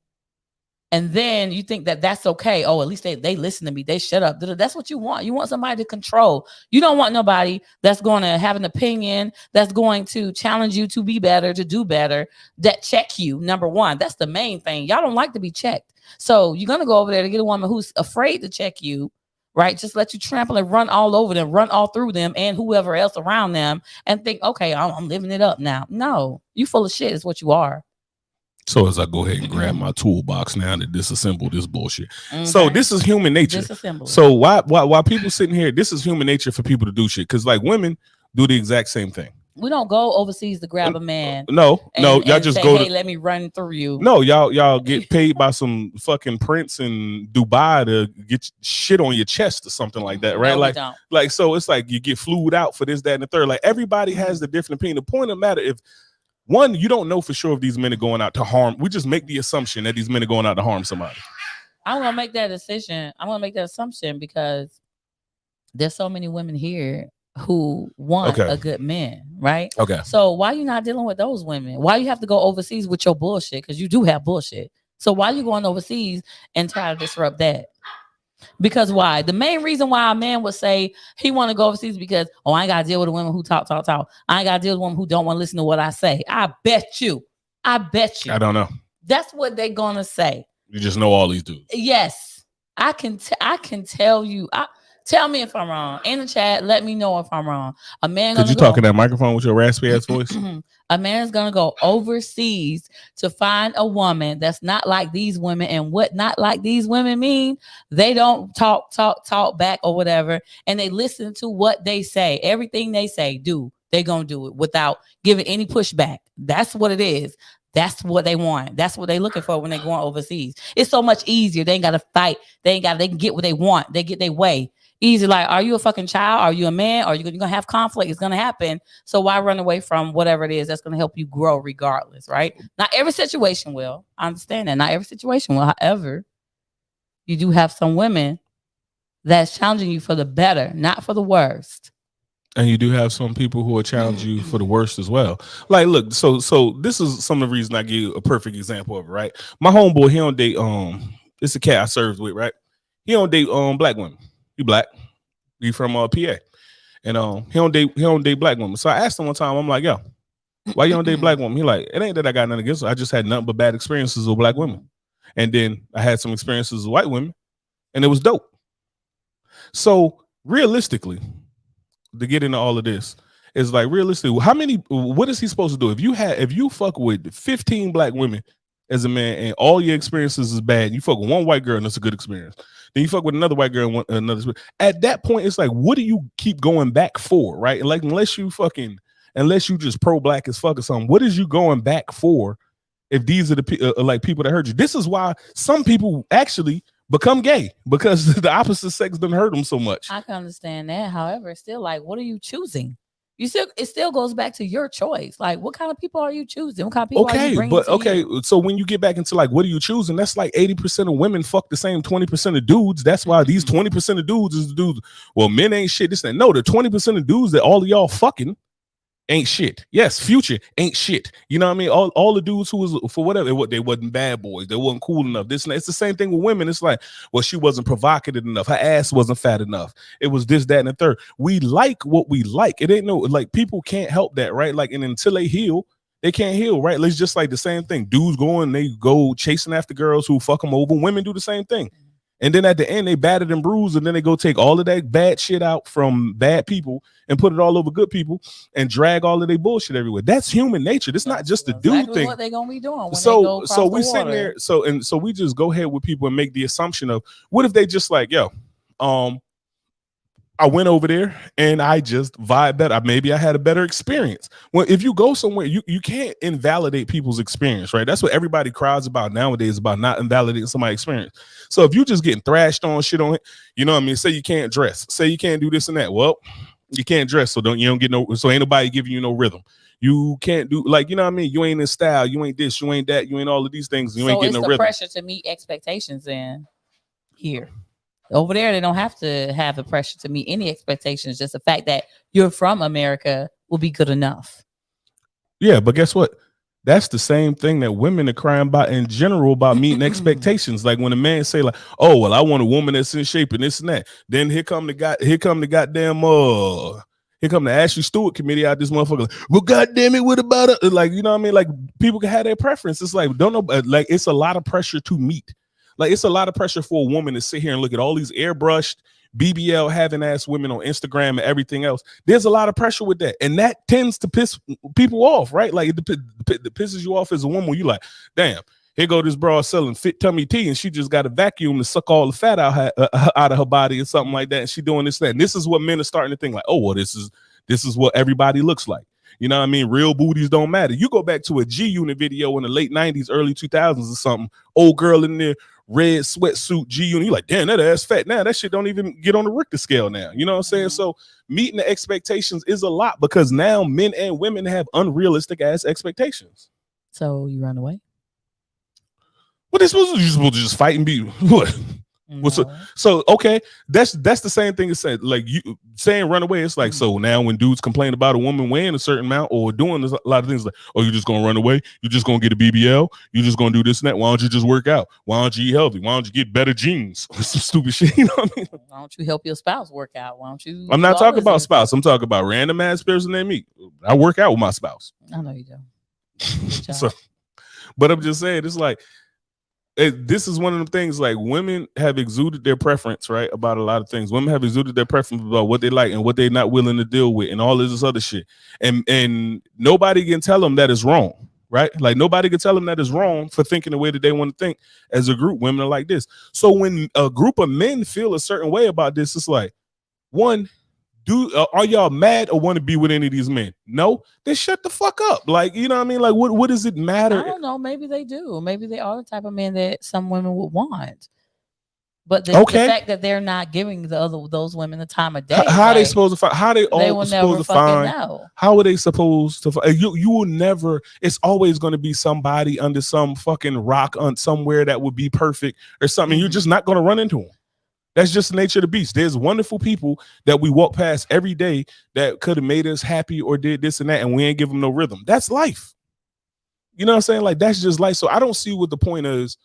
And then you think that that's okay. Oh, at least they listen to me. They shut up. That's what you want. You want somebody to control. You don't want nobody that's going to have an opinion, that's going to challenge you to be better, to do better, that check you. Number one, that's the main thing. Y'all don't like to be checked. So you're going to go over there to get a woman who's afraid to check you, right? Just let you trample and run all over them, run all through them and whoever else around them and think, okay, I'm living it up now. No, you full of shit is what you are. So as I go ahead and grab my toolbox now to disassemble this bullshit. Okay. So this is human nature. So why people sitting here, this is human nature for people to do shit. Because like women do the exact same thing. We don't go overseas to grab a man. No, y'all just say, go. Hey, let me run through you. No, y'all get paid by some fucking prince in Dubai to get shit on your chest or something like that, right? No, like so it's like you get flued out for this, that, and the third. Like everybody has the different opinion. The point of the matter, if one, you don't know for sure if these men are going out to harm. We just make the assumption that these men are going out to harm somebody. I'm gonna make that decision. I'm gonna make that assumption because there's so many women here who want a good man, right? Okay. So why you not dealing with those women? Why you have to go overseas with your bullshit? Because you do have bullshit. So why you going overseas and try to disrupt that? Because why? The main reason why a man would say he want to go overseas because, oh, I ain't got to deal with a woman who talk. I ain't got to deal with a woman who don't want to listen to what I say. I bet you. I don't know. That's what they gonna say. You just know all these dudes. Yes. I can tell you. Tell me if I'm wrong. In the chat, let me know if I'm wrong. A man. Could you talk in that microphone with your raspy ass voice? A man is gonna go overseas to find a woman that's not like these women. And what not like these women mean? They don't talk back or whatever, and they listen to what they say. Everything they say, they're gonna do it without giving any pushback. That's what it is. That's what they want. That's what they're looking for when they're going overseas. It's so much easier. They ain't got to fight. They can get what they want. They get their way. Easy. Like, are you a fucking child? Are you a man? Are you going to have conflict? It's going to happen. So why run away from whatever it is that's going to help you grow regardless, right? Not every situation will. I understand that. Not every situation will. However, you do have some women that's challenging you for the better, not for the worst. And you do have some people who will challenge you for the worst as well. Like, look, so this is some of the reason I give you a perfect example of it, right? My homeboy, he don't date it's a cat I served with, right? He don't date black women. He black. He from PA. And he don't date black women. So I asked him one time, I'm like, yo, why you don't date black women? He like, it ain't that I got nothing against her. I just had nothing but bad experiences with black women. And then I had some experiences with white women, and it was dope. So realistically, to get into all of this is like realistically, what is he supposed to do if you fuck with 15 black women as a man and all your experiences is bad, you fuck with one white girl and that's a good experience, then you fuck with another white girl and another, at that point it's like, what do you keep going back for, right? And like, unless you just pro-black as fuck or something, what is you going back for if these are the like people that hurt you? This is why some people actually become gay, because the opposite sex doesn't hurt them so much. I can understand that. However, it's still like, what are you choosing? It still goes back to your choice. Like, what kind of people are you choosing? What kind of people are you bringing to you? So when you get back into like, what are you choosing? That's like 80% of women fuck the same 20% of dudes. That's why these 20% of dudes is the dudes. Well, men ain't shit. This and no, the 20% of dudes that all of y'all fucking ain't shit. Yes, Future ain't shit. You know what I mean? All the dudes who was for whatever, they wasn't bad boys. They wasn't cool enough. This and that. It's the same thing with women. It's like, well, she wasn't provocative enough. Her ass wasn't fat enough. It was this, that, and the third. We like what we like. It ain't no, like, people can't help that, right? Like, and until they heal, they can't heal, right? It's just like the same thing. Dudes they go chasing after girls who fuck them over. Women do the same thing. And then at the end, they battered and bruised, and then they go take all of that bad shit out from bad people and put it all over good people and drag all of their bullshit everywhere. That's human nature. It's not just a dude thing. What they gonna be doing? So we sitting there. So we just go ahead with people and make the assumption of, what if they just like, yo, I went over there and I just vibe better. Maybe I had a better experience. Well, if you go somewhere, you can't invalidate people's experience, right? That's what everybody cries about nowadays, about not invalidating somebody's experience. So if you just getting thrashed on shit on it, you know what I mean? Say you can't dress, say you can't do this and that. Well, you can't dress, so you don't get no. So ain't nobody giving you no rhythm. You can't do, like, you know what I mean? You ain't in style. You ain't this. You ain't that. You ain't all of these things. You ain't getting no rhythm. So it's the pressure to meet expectations in here. Over there, they don't have to have the pressure to meet any expectations. Just the fact that you're from America will be good enough. Yeah, but guess what? That's the same thing that women are crying about in general, about meeting expectations. Like when a man say like, oh, well, I want a woman that's in shape and this and that. Then here come the Ashley Stewart committee out this motherfucker. Like, well, goddamn it, what about it? Like, you know what I mean? Like, people can have their preference. It's like, don't know, like, it's a lot of pressure to meet. Like, it's a lot of pressure for a woman to sit here and look at all these airbrushed BBL having ass women on Instagram and everything else. There's a lot of pressure with that, and that tends to piss people off, right? Like, it pisses you off as a woman. You like, damn, here go this bra selling fit tummy tea, and she just got a vacuum to suck all the fat out of her body or something like that. And she doing this, that, and this is what men are starting to think like, oh, well, this is what everybody looks like. You know what I mean? Real booties don't matter. You go back to a G Unit video in the late 90s, early 2000s or something, old girl in there, red sweatsuit, G Unit. You like, damn, that ass fat. Now that shit don't even get on the Richter scale now. You know what I'm saying? So meeting the expectations is a lot, because now men and women have unrealistic ass expectations. So you run away? What are supposed to do? You supposed to just fight and be what? No. So okay, that's the same thing as saying, like, you saying run away. It's like, so now when dudes complain about a woman weighing a certain amount or doing a lot of things, like, oh, you just gonna run away? You just gonna get a BBL? You just gonna do this and that? Why don't you just work out? Why don't you eat healthy? Why don't you get better jeans? Some stupid shit. You know what I mean? Why don't you help your spouse work out? Why don't you? I'm not talking about spouse. I'm talking about random ass person named me. I work out with my spouse. I know you do. So, but I'm just saying, it's like, this is one of the things, like, women have exuded their preference, right, about a lot of things. Women have exuded their preference about what they like and what they're not willing to deal with and all this other shit. And nobody can tell them that is wrong, right? Like, nobody can tell them that is wrong for thinking the way that they want to think as a group. Women are like this. So when a group of men feel a certain way about this, it's like, one, Are y'all mad or want to be with any of these men? No, then shut the fuck up. Like, you know what I mean? Like, what does it matter? I don't know. Maybe they do. Maybe they are the type of men that some women would want. But the fact that they're not giving those women the time of day, how are they supposed to find? How they all will supposed never to fucking find? know. How are they supposed to? You will never. It's always going to be somebody under some fucking rock on somewhere that would be perfect or something. You're just not going to run into them. That's just the nature of the beast. There's wonderful people that we walk past every day that could have made us happy or did this and that, and we ain't give them no rhythm. That's life. You know what I'm saying? Like, that's just life. So I don't see what the point is.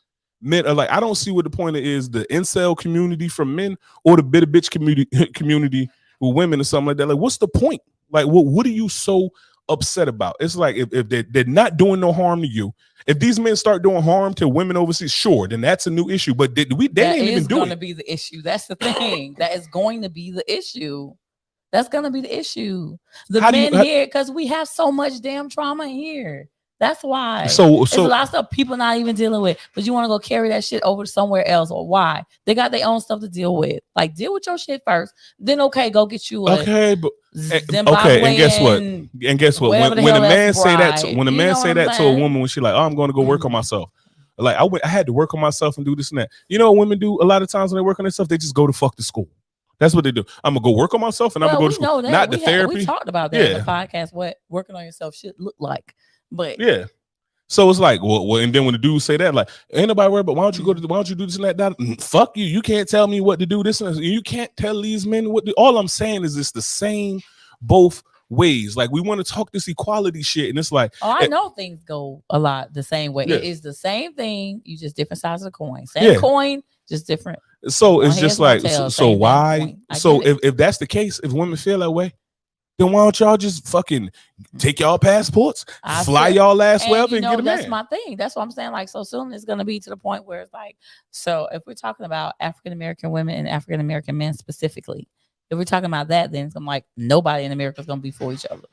Men are like, I don't see what the point is, the incel community from men or the bitter bitch community with women or something like that. Like, what's the point? Like, what are you so upset about? It's like if they're not doing no harm to you. If these men start doing harm to women overseas, sure, then that's a new issue. But they didn't even do it. That is going to be the issue. That's the thing. That is going to be the issue. That's going to be the issue. The men here, because we have so much damn trauma here. That's why. So a lot of stuff people not even dealing with, but you want to go carry that shit over somewhere else, or why? They got their own stuff to deal with. Like, deal with your shit first, then go get you a Zimbabwean, and guess what? When a man say that, when a man say that to a woman, when she like, oh, I'm going to go work on myself. Like, I had to work on myself and do this and that. You know what women do a lot of times when they work on themselves? They just go to fuck to school. That's what they do. I'm gonna go work on myself and I'm gonna go to school. Not the therapy. We talked about that in the podcast. What working on yourself should look like. But yeah, so it's like, well, and then when the dudes say that, like, ain't nobody worried, but why don't you do this and that? Fuck you. You can't tell me what to do. This and that. You can't tell these men what to do. All I'm saying is it's the same both ways. Like, we want to talk this equality shit, and it's like, I know things go a lot the same way. Yeah. It is the same thing. You just different sides of the coin. Same coin, just different. So it's just like, so why? So if that's the case, if women feel that way, then why don't y'all just fucking take y'all passports, fly y'all ass wherever and get a man? That's my thing. That's what I'm saying. Like, so soon it's going to be to the point where it's like, so if we're talking about African-American women and African-American men specifically, if we're talking about that, then I'm like, nobody in America is going to be for each other.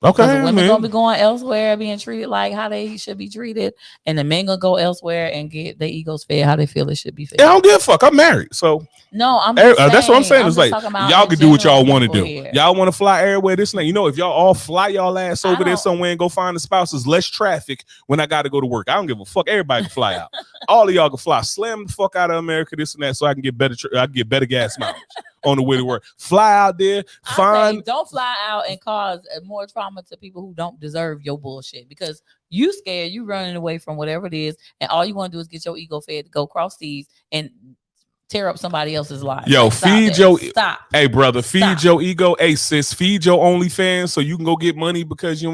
Okay, the women gonna be going elsewhere, being treated like how they should be treated, and the men gonna go elsewhere and get their egos fed how they feel it should be fed. Yeah, I don't give a fuck. I'm married, so no, that's what I'm saying. It's like, y'all can do what y'all want to do. Here. Y'all want to fly everywhere, this and that. You know, if y'all all fly y'all ass over there somewhere and go find the spouses, less traffic when I got to go to work. I don't give a fuck. Everybody can fly out. All of y'all can fly. Slam the fuck out of America, this and that, so I can get better gas mileage on the way to work. Fly out there, don't fly out and cause more trauma to people who don't deserve your bullshit, because you scared, you running away from whatever it is, and all you want to do is get your ego fed to go cross seas and tear up somebody else's life. Yo, like, hey brother, feed your ego. Hey sis, feed your OnlyFans so you can go get money because you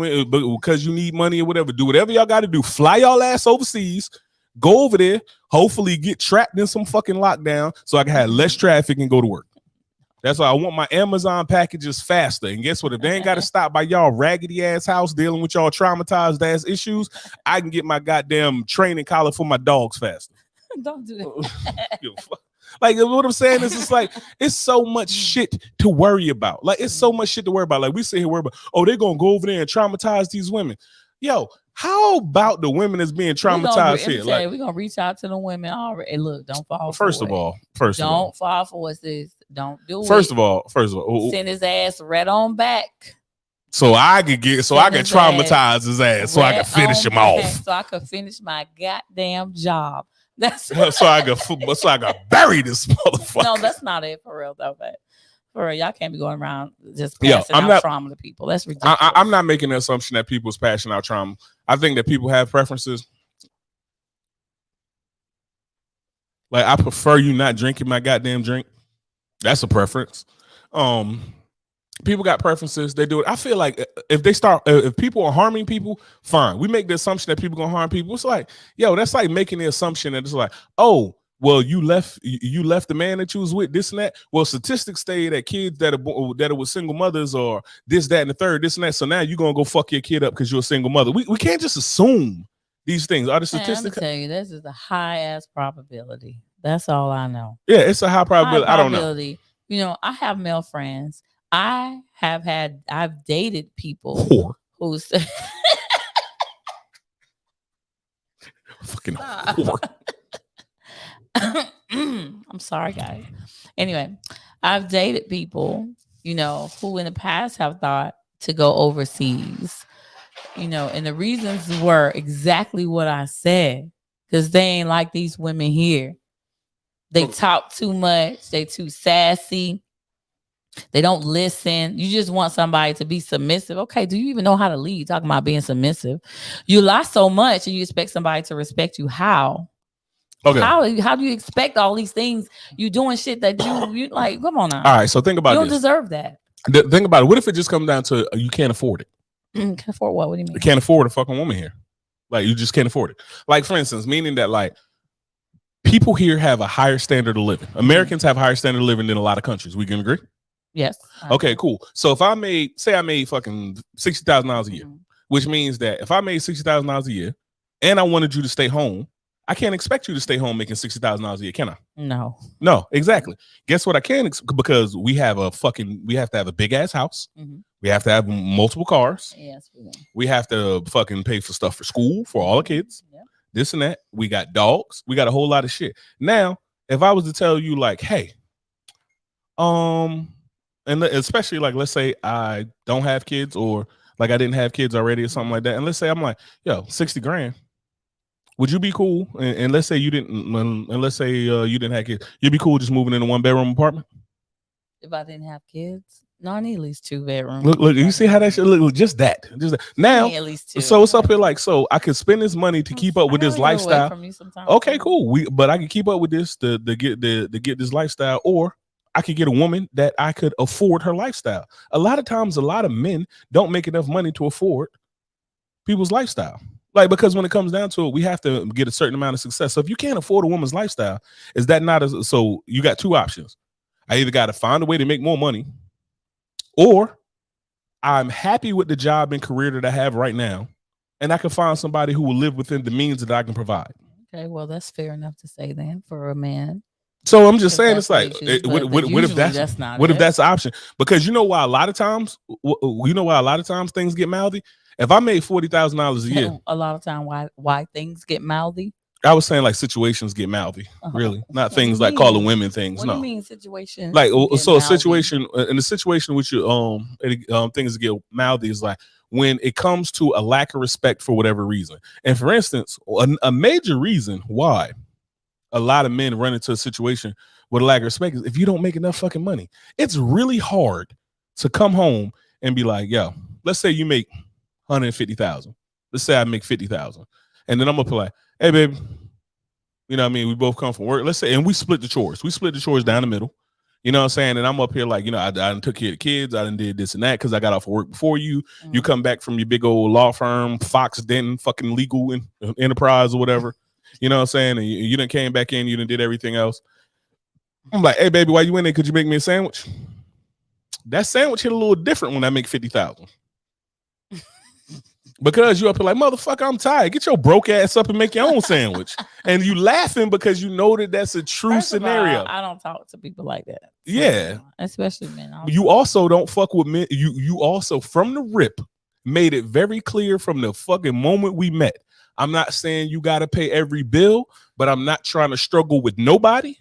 need money or whatever. Do whatever y'all got to do. Fly y'all ass overseas. Go over there. Hopefully get trapped in some fucking lockdown so I can have less traffic and go to work. That's why I want my Amazon packages faster. And guess what? If they ain't got to stop by y'all raggedy ass house dealing with y'all traumatized ass issues, I can get my goddamn training collar for my dogs faster. Don't do that. Like, what I'm saying is, it's like, it's so much shit to worry about. Like, it's so much shit to worry about. Like, we sit here worry about, oh, they're gonna go over there and traumatize these women. Yo, how about the women that's being traumatized here? Like, we're gonna reach out to the women already. Hey, look, don't fall. First of all, don't fall for what's this. Don't do it. First of all, send his ass right on back. So I could traumatize his ass so I can finish him off. So I could finish my goddamn job. That's so I can bury this motherfucker. No, that's not it for real though. But for real, y'all can't be going around just passing out trauma to people. That's ridiculous. I'm not making the assumption that people's passing out trauma. I think that people have preferences. Like, I prefer you not drinking my goddamn drink. That's a preference. People got preferences. They do it. I feel like if people are harming people, fine. We make the assumption that people gonna harm people. It's like, yo, that's like making the assumption that it's like, oh, well, you left the man that you was with, this and that. Well, statistics say that kids that are with single mothers or this, that, and the third, this and that. So now you're gonna go fuck your kid up because you're a single mother. We can't just assume these things. Are the statistics? I'm tell you, this is a high ass probability. That's all I know. Yeah, it's a high probability. I don't know. You know, I have male friends. I've dated people who's fucking whore. I'm sorry, guys. Anyway, I've dated people, who in the past have thought to go overseas, and the reasons were exactly what I said, because they ain't like these women here. They talk too much. They too sassy. They don't listen. You just want somebody to be submissive. Okay, do you even know how to lead? Talking about being submissive. You lie so much and you expect somebody to respect you. How? Okay. How do you expect all these things? You doing shit that you like, come on now. All right, so think about this. You this. don't deserve that. Think about it. What if it just comes down to you can't afford it? Can't afford what? What do you mean? You can't afford a fucking woman here. Like, you just can't afford it. Like, for instance, meaning that, like, people here have a higher standard of living. Americans have a higher standard of living than a lot of countries. We can agree? Yes. Okay, cool. So if I made fucking $60,000 a year, which means that if I made $60,000 a year and I wanted you to stay home, I can't expect you to stay home making $60,000 a year, can I? No, exactly. Guess what? I can, because we have to have a big ass house. We have to have multiple cars. Yes, we have to fucking pay for stuff for school for all the kids. This and that. We got dogs. We got a whole lot of shit. Now, if I was to tell you, like, hey, and especially, like, let's say I don't have kids, or like I didn't have kids already or something like that, and let's say I'm like, yo, 60 grand. Would you be cool? And let's say you didn't, and let's say you didn't have kids. You'd be cool just moving in a 1-bedroom apartment? If I didn't have kids? No, I need at least 2 bedrooms. Look, you see how that shit look? Just that. Now, at least 2. So it's up here, like, so I could spend this money to keep up with this lifestyle. Okay, cool. But I can keep up with this to get this lifestyle, or I could get a woman that I could afford her lifestyle. A lot of times, a lot of men don't make enough money to afford people's lifestyle. Like, because when it comes down to it, we have to get a certain amount of success. So if you can't afford a woman's lifestyle, is that not so you got 2 options. I either got to find a way to make more money, or I'm happy with the job and career that I have right now, and I can find somebody who will live within the means that I can provide. Okay, well, that's fair enough to say then for a man. So I'm just saying, it's like, what if that's not what if that's the option? Because you know why a lot of times things get mouthy. If I made $40,000 a year, a lot of time why things get mouthy. I was saying, like, situations get mouthy, really, not things like calling women things. What do you mean situations? Like, so a situation in the situation with you, things get mouthy is like when it comes to a lack of respect for whatever reason. And for instance, a major reason why a lot of men run into a situation with a lack of respect is if you don't make enough fucking money. It's really hard to come home and be like, yo, let's say you make 150,000. Let's say I make 50,000, and then I'm gonna be like, hey, baby, you know what I mean? We both come from work. Let's say, and we split the chores. We split the chores down the middle. You know what I'm saying? And I'm up here like, you know, I done took care of the kids. I done did this and that because I got off of work before you. You come back from your big old law firm, Fox Denton, fucking legal enterprise or whatever. You know what I'm saying? And you done came back in. You done did everything else. I'm like, hey, baby, while you in there, could you make me a sandwich? That sandwich hit a little different when I make 50,000. Because you up here like, motherfucker, I'm tired. Get your broke ass up and make your own sandwich. And you laughing because you know that that's a true scenario. I don't talk to people like that. So, yeah. Especially men. You also don't fuck with men. You also, from the rip, made it very clear from the fucking moment we met. I'm not saying you got to pay every bill, but I'm not trying to struggle with nobody.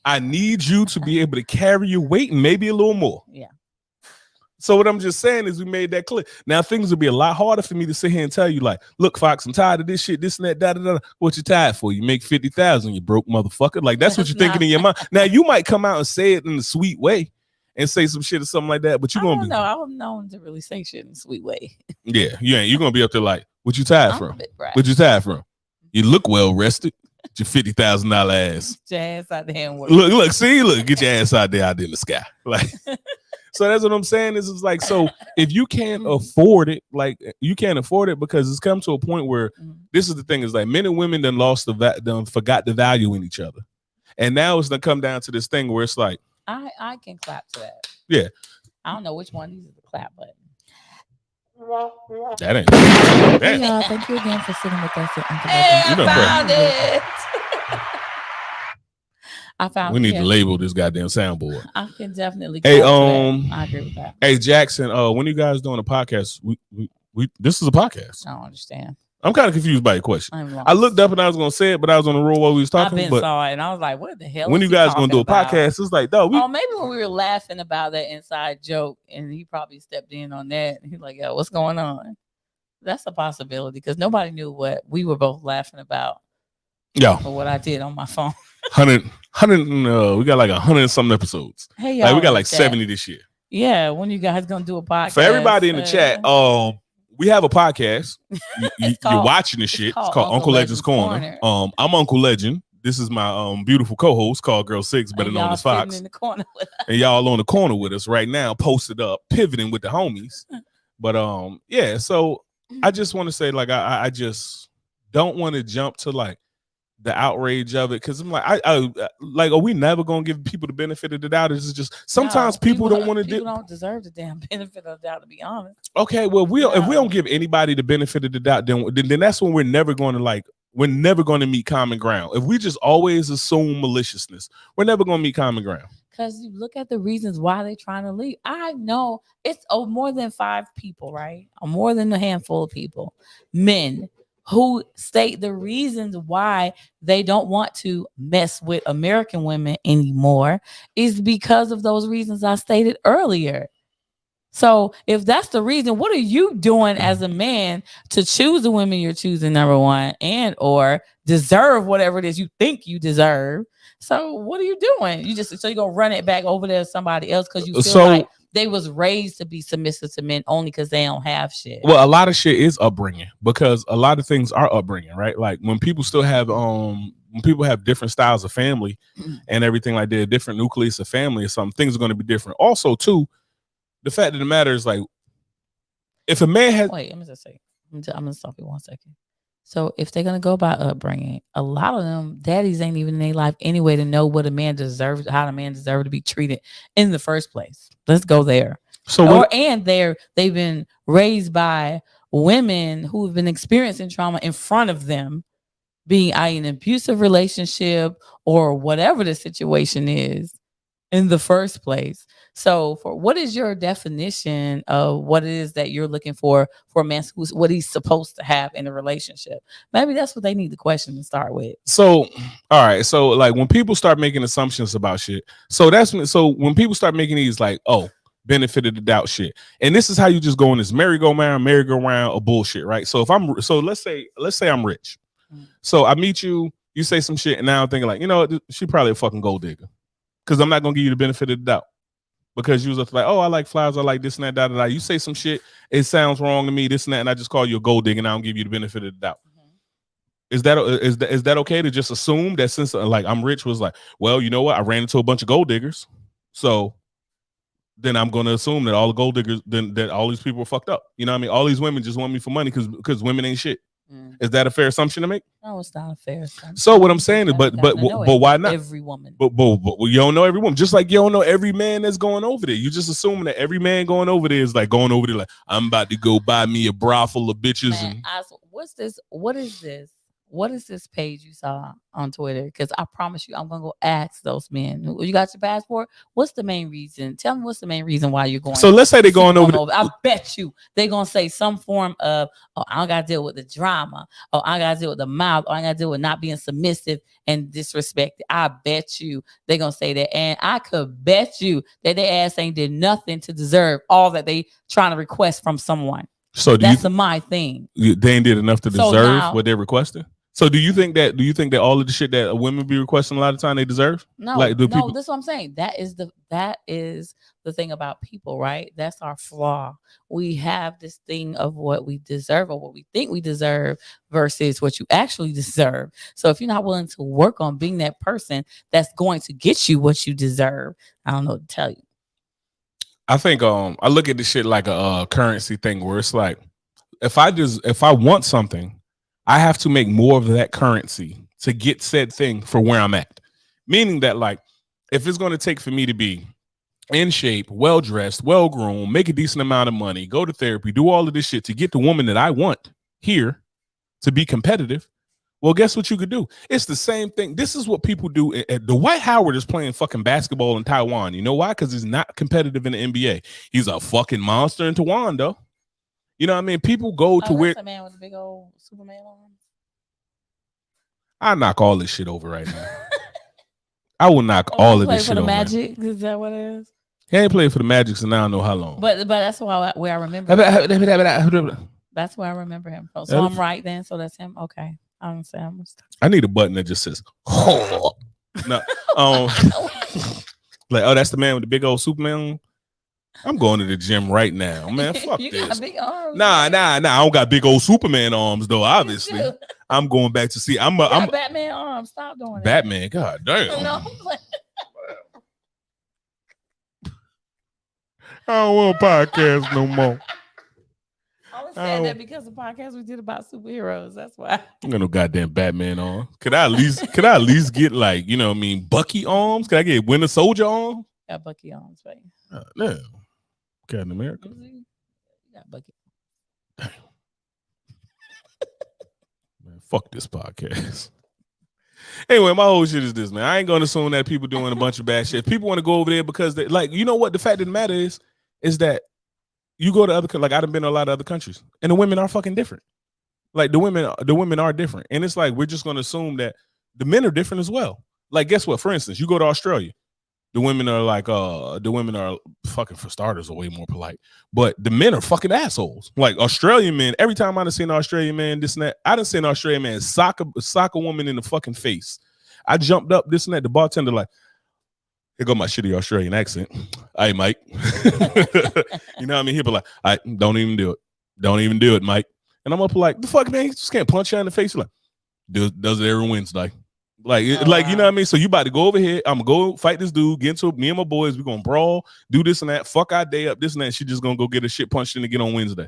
I need you to be able to carry your weight and maybe a little more. Yeah. So what I'm just saying is we made that clear. Now things will be a lot harder for me to sit here and tell you, like, look, Fox, I'm tired of this shit, this and that, da da da. What you tired for? You make 50,000, you broke motherfucker. Like, that's what you're thinking in your mind. Now you might come out and say it in a sweet way and say some shit or something like that, but you're gonna be. No, I'm known to really say shit in a sweet way. Yeah, you ain't. You're gonna be up there like, what you tired from? What you tired from? You look well rested. Your $50,000 ass. Get your ass out there and work. Look, get your ass out there in the sky. Like, so that's what I'm saying. Is it's like, so if you can't afford it, like, you can't afford it because it's come to a point where this is the thing, is like men and women done forgot the value in each other. And now it's gonna come down to this thing where it's like, I can clap to that. Yeah. I don't know which one uses the clap button. That ain't. Hey, y'all, thank you again for sitting with us. I found it. I found. We need to label this goddamn soundboard. I can definitely. Hey, I agree with that. Hey, Jackson, when you guys doing a podcast? We this is a podcast. I don't understand. I'm kind of confused by your question. I'm lost. I looked up and I was gonna say it, but I was on the roll while we was I've talking. been But saw it and I was like, what the hell? when is you he guys gonna do a talking about? podcast? It's like, dog, Maybe when we were laughing about that inside joke, and he probably stepped in on that. And he's like, yo, what's going on? That's a possibility because nobody knew what we were both laughing about. Yeah. Or what I did on my phone. 100, we got like 100 and something episodes. Hey, like y'all we got in like the chat. 70 this year. Yeah, when you guys gonna do a podcast? For everybody in the chat, we have a podcast. You're watching this shit. It's called Uncle Legend's Corner. I'm Uncle Legend. This is my beautiful co-host called Girl Six, better known as Fox. In the corner with us. And y'all on the corner with us right now, posted up, pivoting with the homies. But yeah, so I just want to say, like, I just don't want to jump to like the outrage of it, because I'm like, I like, are we never gonna give people the benefit of the doubt? It's just sometimes people don't want to do. People don't deserve the damn benefit of the doubt, to be honest. Okay, well, if we don't give anybody the benefit of the doubt, then that's when we're never going to meet common ground. If we just always assume maliciousness, we're never going to meet common ground. Because you look at the reasons why they're trying to leave. I know it's more than 5 people, right? Or more than a handful of people, men, who state the reasons why they don't want to mess with American women anymore is because of those reasons I stated earlier. So if that's the reason, what are you doing as a man to choose the women you're choosing, number one, and or deserve whatever it is you think you deserve? So what are you doing? So you're gonna run it back over there to somebody else because you feel like they was raised to be submissive to men only because they don't have shit. Well, a lot of shit is upbringing, because a lot of things are upbringing, right? Like when people still have when people have different styles of family and everything like that, different nucleus of family or something, things are going to be different. Also, too, the fact of the matter is, like, if a man has I'm gonna stop you 1 second. So if they're gonna go by upbringing, a lot of them daddies ain't even in their life anyway to know what a man deserves, how a man deserves to be treated in the first place. Let's go there. They've been raised by women who have been experiencing trauma in front of them, being in an abusive relationship or whatever the situation is in the first place. So for what is your definition of what it is that you're looking for a man, what he's supposed to have in a relationship? Maybe that's what they need the question to start with. So, all right. So like when people start making assumptions about shit, so when people start making these like, benefit of the doubt shit, and this is how you just go in this merry-go-round of bullshit, right? So let's say I'm rich. So I meet you, you say some shit, and now I'm thinking like, you know what, she probably a fucking gold digger. Because I'm not gonna give you the benefit of the doubt. Because you was like, I like flowers, I like this and that, da da da. You say some shit, it sounds wrong to me, this and that, and I just call you a gold digger, and I don't give you the benefit of the doubt. Is that okay to just assume that since like I'm rich was like, well, you know what, I ran into a bunch of gold diggers, so then I'm gonna assume that all the gold diggers, then that all these people are fucked up. You know what I mean? All these women just want me for money because women ain't shit. Is that a fair assumption to make? No, it's not a fair assumption. So what I'm saying is, but why not? Every woman. But you don't know every woman. Just like you don't know every man that's going over there. You just assuming that every man going over there is like going over there like, I'm about to go buy me a brothel of bitches. Man, what's this? What is this? What is this page you saw on Twitter? Because I promise you, I'm gonna go ask those men. You got your passport? What's the main reason? Tell me what's the main reason why you're going. So let's say they're going over. I bet you they're gonna say some form of, I don't gotta deal with the drama, or I gotta deal with the mouth, or I gotta deal with not being submissive and disrespected. I bet you they're gonna say that, and I could bet you that their ass ain't did nothing to deserve all that they trying to request from someone. So that's my thing. They ain't did enough to deserve what they're requesting. So do you think that all of the shit that women be requesting a lot of time they deserve? No, that's what I'm saying. That is the thing about people, right? That's our flaw. We have this thing of what we deserve or what we think we deserve versus what you actually deserve. So if you're not willing to work on being that person that's going to get you what you deserve, I don't know what to tell you. I think I look at this shit like a currency thing where it's like if I want something, I have to make more of that currency to get said thing for where I'm at. Meaning that, like, if it's going to take for me to be in shape, well-dressed, well-groomed, make a decent amount of money, go to therapy, do all of this shit to get the woman that I want here to be competitive, well, guess what you could do? It's the same thing. This is what people do. Dwight Howard is playing fucking basketball in Taiwan. You know why? Because he's not competitive in the NBA. He's a fucking monster in Taiwan, though. You know what I mean? People go to where that's a man with a big old Superman arm. I knock all this shit over right now. I will knock Oh, all he of this played shit for the over. Magic. Is that what it is? He ain't played for the Magic since I don't know how long. But that's where I remember. That's where I remember him from. So I'm right then. So that's him. Okay, I understand. I need a button that just says "Oh." No, like that's the man with the big old Superman. I'm going to the gym right now, man. Fuck you this. Got big arms, nah. I don't got big old Superman arms though. Obviously, I'm going back to see. I'm Batman arms. Stop doing Batman. God damn. No. I don't want a podcast no more. I was saying that because the podcast we did about superheroes. That's why. I'm gonna goddamn Batman on. Could I at least get like, you know what I mean, Bucky arms? Could I get Winter Soldier arms? Got Bucky arms, right? No. Captain America. You got Bucky. Man, fuck this podcast. Anyway, my whole shit is this, man. I ain't gonna assume that people doing a bunch of bad shit. People want to go over there because they like, you know what? The fact of the matter is that you go to other, like I done been to a lot of other countries, and the women are fucking different. Like the women are different, and it's like we're just gonna assume that the men are different as well. Like, guess what? For instance, you go to Australia, the women are like, fucking, for starters, are way more polite, but the men are fucking assholes. Like Australian men, every time I done seen an Australian man, this and that, I done seen an Australian man sock a woman in the fucking face. I jumped up, this and that. The bartender like, here go my shitty Australian accent. Hey, Mike. You know what I mean? He'll be like, all right, don't even do it. Don't even do it, Mike. And I'm up like, the fuck, man? You just can't punch you in the face. You're like, does it every Wednesday. Like, you know what I mean? So you about to go over here. I'm going to go fight this dude, get into it. Me and my boys, we're going to brawl, do this and that. Fuck our day up, this and that. She just going to go get a shit punched in again on Wednesday,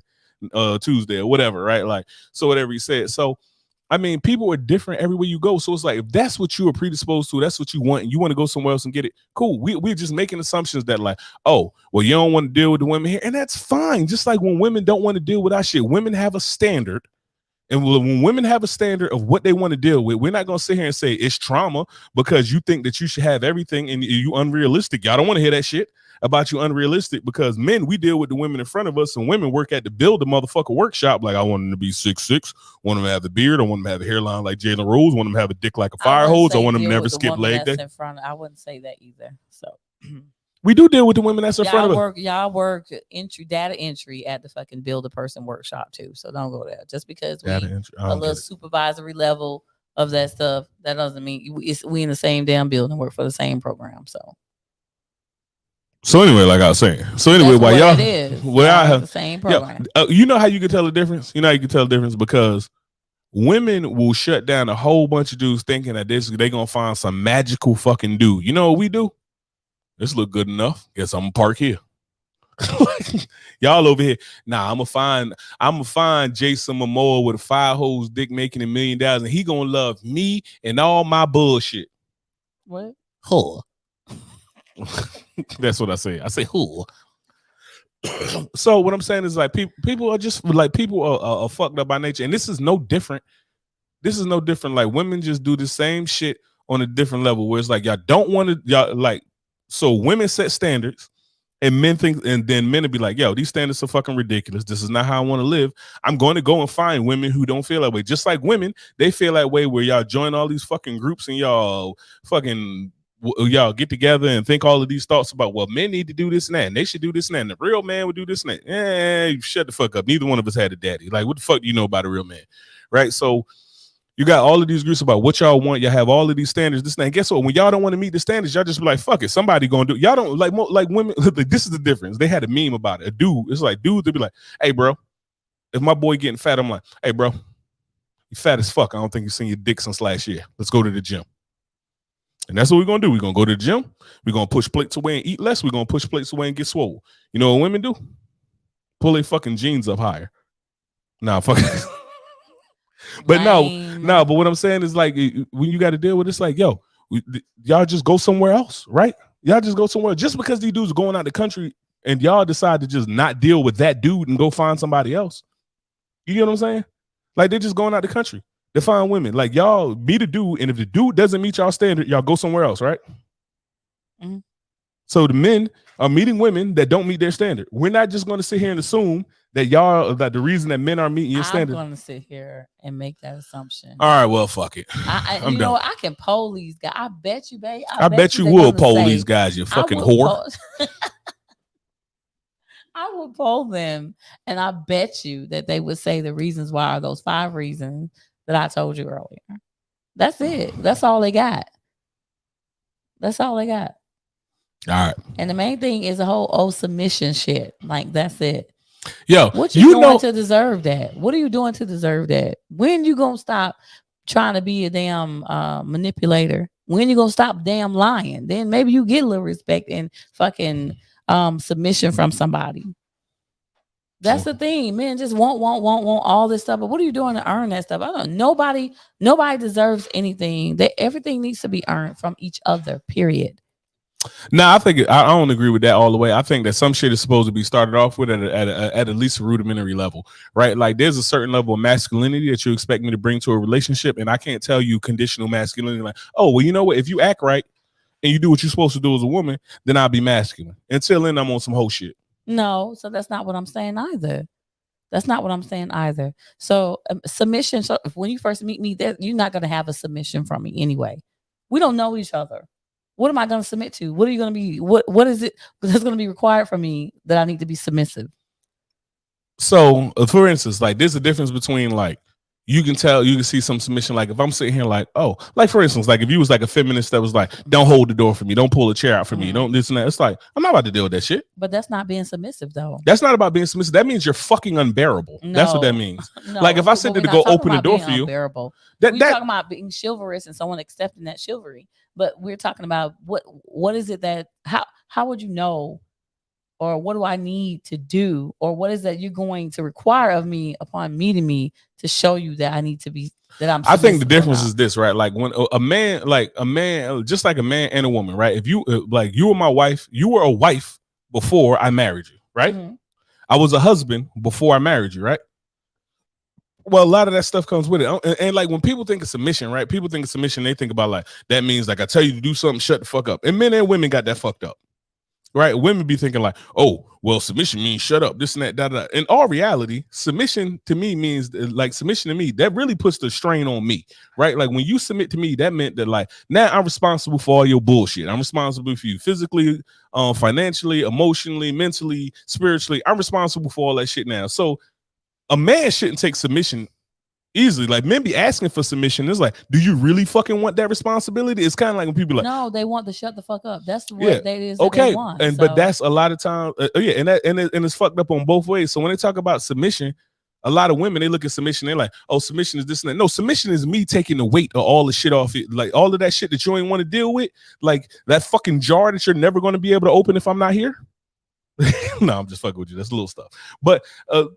Tuesday, or whatever, right? Like, so whatever he said. So, I mean, people are different everywhere you go. So it's like, if that's what you are predisposed to, that's what you want, and you want to go somewhere else and get it, cool. We're just making assumptions that like, oh, well, you don't want to deal with the women here. And that's fine. Just like when women don't want to deal with our shit, women have a standard. And when women have a standard of what they want to deal with, we're not going to sit here and say it's trauma because you think that you should have everything and you unrealistic. Y'all don't want to hear that shit about you unrealistic, because men, we deal with the women in front of us, and women work at the build the motherfucker workshop. Like, I want them to be 6'6", want them to have the beard, I want them to have a hairline like Jalen Rose, want them to have a dick like a fire hose, I want them to never skip leg day. I wouldn't say that either. So we do deal with the women that's in front of us. Y'all work data entry at the fucking build a person workshop too. So don't go there. Just because we a little supervisory level of that stuff, that doesn't mean we in the same damn building, work for the same program. So anyway, like I was saying, while y'all, I have the same program. You know how you can tell the difference? You know how you can tell the difference? Because women will shut down a whole bunch of dudes thinking that they gonna find some magical fucking dude. You know what we do? This look good enough. Guess I'm gonna park here. Y'all over here. Nah, I'm gonna find Jason Momoa with a fire hose dick making $1 million, and he gonna love me and all my bullshit. What? Whore. That's what I say. I say whore. So what I'm saying is like people are just like people are fucked up by nature, and this is no different. Like women just do the same shit on a different level, where it's like y'all don't want to, y'all like. So women set standards, and men think, and then men will be like, yo, these standards are fucking ridiculous. This is not how I want to live. I'm going to go and find women who don't feel that way. Just like women, they feel that way, where y'all join all these fucking groups and y'all get together and think all of these thoughts about, well, men need to do this and that, and they should do this and that, and the real man would do this and that. You shut the fuck up. Neither one of us had a daddy. Like, what the fuck do you know about a real man? Right? So you got all of these groups about what y'all want. Y'all have all of these standards, this and that. And guess what? When y'all don't want to meet the standards, y'all just be like, fuck it. Somebody gonna do it. Y'all don't like women. This is the difference. They had a meme about it. A dude, it's like dudes, they be like, hey, bro, if my boy getting fat, I'm like, hey, bro, you fat as fuck. I don't think you've seen your dick since last year. Let's go to the gym. And that's what we're gonna do. We're gonna go to the gym. We're gonna push plates away and eat less. We're gonna push plates away and get swole. You know what women do? Pull their fucking jeans up higher. Nah, fuck it. But no, but what I'm saying is like, when you got to deal with it, it's like, yo, y'all just go somewhere else, right? Y'all just go somewhere. Just because these dudes are going out the country and y'all decide to just not deal with that dude and go find somebody else. You get what I'm saying? Like, they're just going out the country to find women. Like, y'all be the dude, and if the dude doesn't meet y'all standard, y'all go somewhere else, right? Mm-hmm. So the men are meeting women that don't meet their standard. We're not just going to sit here and assume that y'all that the reason that men are meeting your standard. I'm going to sit here and make that assumption. All right, well, fuck it. I'm done. I can poll these guys. I bet you, babe. I bet you will poll these guys, you fucking whore. I would poll them, and I bet you that they would say the reasons why are those 5 reasons that I told you earlier. That's it. That's all they got. That's all they got. All right. And the main thing is the whole submission shit. Like, that's it. Yo, what you doing to deserve that? What are you doing to deserve that? When you gonna stop trying to be a damn manipulator? When you gonna stop damn lying? Then maybe you get a little respect and fucking submission from somebody. That's the thing. Men just want all this stuff. But what are you doing to earn that stuff? I don't know. Nobody deserves anything. Everything needs to be earned from each other, period. I think I don't agree with that all the way. I think that some shit is supposed to be started off with at least a rudimentary level, right? Like there's a certain level of masculinity that you expect me to bring to a relationship, and I can't tell you conditional masculinity like, oh, well, you know what? If you act right and you do what you're supposed to do as a woman, then I'll be masculine. Until then, I'm on some whole shit. No, so that's not what I'm saying either. That's not what I'm saying either. So submission. So when you first meet me, you're not going to have a submission from me anyway. We don't know each other. What am I going to submit to? What are you going to be? What is it that's going to be required from me that I need to be submissive? So, for instance, like there's a difference between like you can see some submission. Like if I'm sitting here like, oh, like for instance, like if you was like a feminist that was like, don't hold the door for me, don't pull a chair out for me, don't this and that. It's like, I'm not about to deal with that shit. But that's not being submissive though. That's not about being submissive. That means you're fucking unbearable. No, that's what that means. No, like if I said to go open the door for you, unbearable. We're talking about being chivalrous and someone accepting that chivalry. But we're talking about what is it that how would you know, or what do I need to do, or what is that you're going to require of me upon meeting me to show you that I need to be that I'm. I think the difference is this, right? Like when a man, just like a man and a woman, right? If you like you were my wife, you were a wife before I married you, right? Mm-hmm. I was a husband before I married you, right? Well, a lot of that stuff comes with it. And like when people think of submission, right? People think of submission, they think about like, that means like I tell you to do something, shut the fuck up. And men and women got that fucked up, right? Women be thinking like, oh, well, submission means shut up, this and that, da, da. In all reality, submission to me means like submission to me, that really puts the strain on me, right? Like when you submit to me, that meant that like, now I'm responsible for all your bullshit. I'm responsible for you physically, financially, emotionally, mentally, spiritually. I'm responsible for all that shit now. So a man shouldn't take submission easily. Like men be asking for submission. It's like, do you really fucking want that responsibility? It's kind of like when people like, no, they want to shut the fuck up. That's what they is. Okay, they want, and so. But that's a lot of time. And it's fucked up on both ways. So when they talk about submission, a lot of women they look at submission. They're like, oh, submission is this and that. No, submission is me taking the weight of all the shit off it, like all of that shit that you ain't want to deal with, like that fucking jar that you're never going to be able to open if I'm not here. No, I'm just fucking with you. That's little stuff. But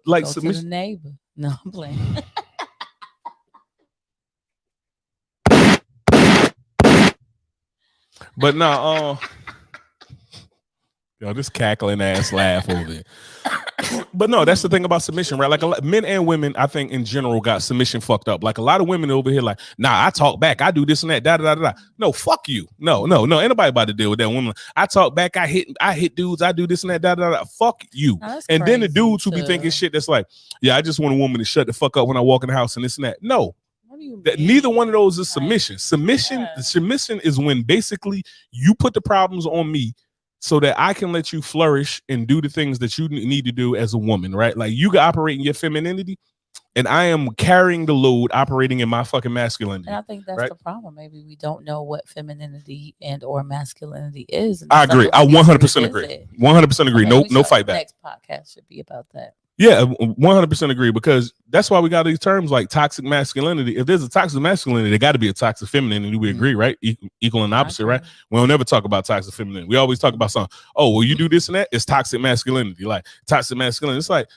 like go submission. To the neighbor. No, I'm playing. But no, yo, this cackling ass laugh over there. But no, that's the thing about submission, right? Like men and women, I think in general got submission fucked up. Like a lot of women over here, like, nah, I talk back, I do this and that, da da da da. No, fuck you. No, ain't nobody about to deal with that woman. I talk back, I hit dudes, I do this and that, da da da. Fuck you. And then the dudes who be thinking shit that's like, yeah, I just want a woman to shut the fuck up when I walk in the house and this and that. No. Neither one of those is submission. Submission is when basically you put the problems on me so that I can let you flourish and do the things that you need to do as a woman, right? Like you can operate in your femininity and I am carrying the load operating in my fucking masculinity. And I think that's the problem. Maybe we don't know what femininity and or masculinity is. I agree. I 100% agree. 100% agree. Okay, no fight back. Next podcast should be about that. Yeah, 100% agree, because that's why we got these terms like toxic masculinity. If there's a toxic masculinity, there got to be a toxic femininity. We agree, right? Equal and opposite, right? We don't never talk about toxic femininity. We always talk about something. Oh, well, you do this and that. It's toxic masculinity. Like toxic masculinity. It's like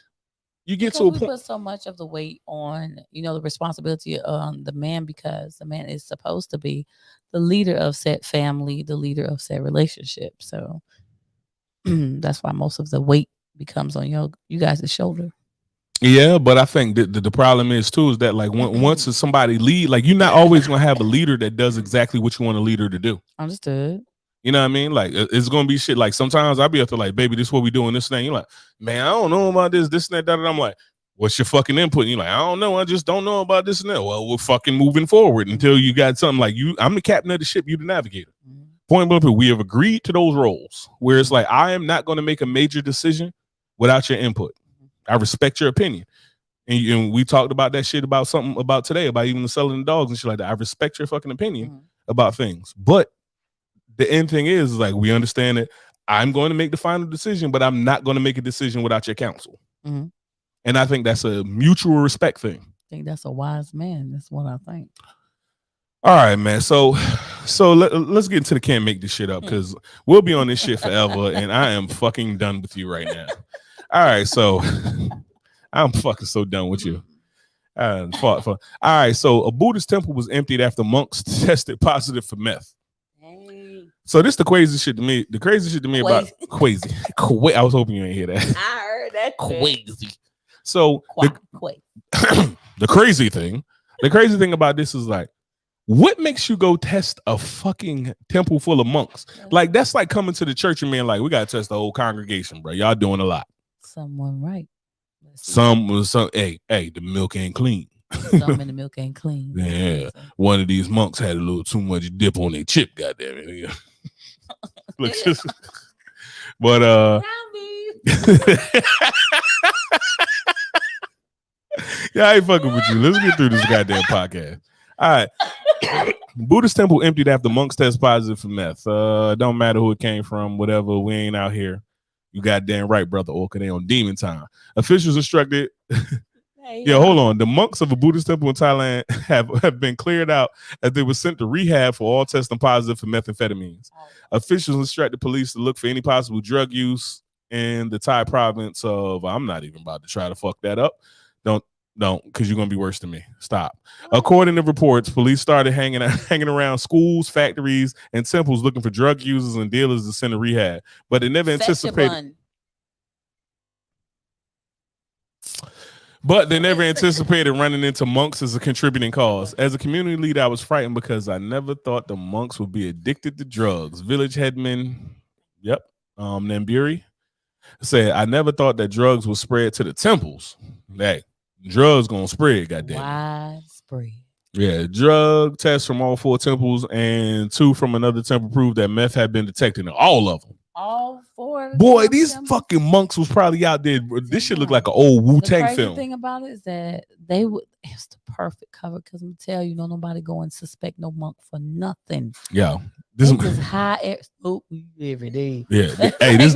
you get to a point. We put so much of the weight on, the responsibility on the man, because the man is supposed to be the leader of said family, the leader of said relationship. So that's why most of the weight becomes on you guys' shoulder. Yeah, but I think the problem is too is that like once somebody lead, like you're not always gonna have a leader that does exactly what you want a leader to do. Understood. You know what I mean? Like it's gonna be shit. Like sometimes I'll be up to like, baby, this is what we doing this thing. You're like, man, I don't know about this and that. And I'm like, what's your fucking input? And you're like, I don't know. I just don't know about this and that. Well, we're fucking moving forward until you got something like you. I'm the captain of the ship. You the navigator. Point blank, we have agreed to those roles where it's like, I am not going to make a major decision without your input. I respect your opinion. And we talked about that shit about something about today, about even selling the dogs and shit like that. I respect your fucking opinion about things. But the end thing is like, we understand that I'm going to make the final decision, but I'm not going to make a decision without your counsel. And I think that's a mutual respect thing. I think that's a wise man. That's what I think. All right, man. So let's get into the can't make this shit up, because we'll be on this shit forever, and I am fucking done with you right now. All right, so I'm fucking so done with you. All right, so a Buddhist temple was emptied after monks tested positive for meth. So this the crazy shit to me. The crazy shit to me about crazy. I was hoping you didn't hear that. I heard that crazy. So the crazy thing about this is like, what makes you go test a fucking temple full of monks? Like, that's like coming to the church and being like, we gotta test the whole congregation, bro. Y'all doing a lot. Someone right. Some hey, the milk ain't clean. Some in the milk ain't clean. Yeah. One of these monks had a little too much dip on their chip, goddamn it. Look, but yeah, I ain't fucking with you. Let's get through this goddamn podcast. All right. Buddhist temple emptied after monks test positive for meth. Don't matter who it came from, whatever. We ain't out here. You goddamn right, brother Orca. They on demon time. Officials instructed. Yeah, hold on. The monks of a Buddhist temple in Thailand have been cleared out as they were sent to rehab for all testing positive for methamphetamines. Officials instructed police to look for any possible drug use in the Thai province of. I'm not even about to try to fuck that up. Don't, because you're gonna be worse than me. Stop. According to reports, police started hanging around schools, factories, and temples looking for drug users and dealers to send to rehab, but they never anticipated. But they never anticipated running into monks as a contributing cause. As a community leader, I was frightened because I never thought the monks would be addicted to drugs. Village headman, Namburi, said, I never thought that drugs would spread to the temples. Hey, drugs gonna spread, goddamn. Widespread. Yeah, drug tests from all 4 temples and 2 from another temple proved that meth had been detected in all of them. All 4. Boy, these fucking monks was probably out there. This shit look like an old Wu-Tang film. The thing about it is that it's the perfect cover, because I'm tell you, nobody go and suspect no monk for nothing. Yeah. This is high smoke every day. Yeah. Hey, this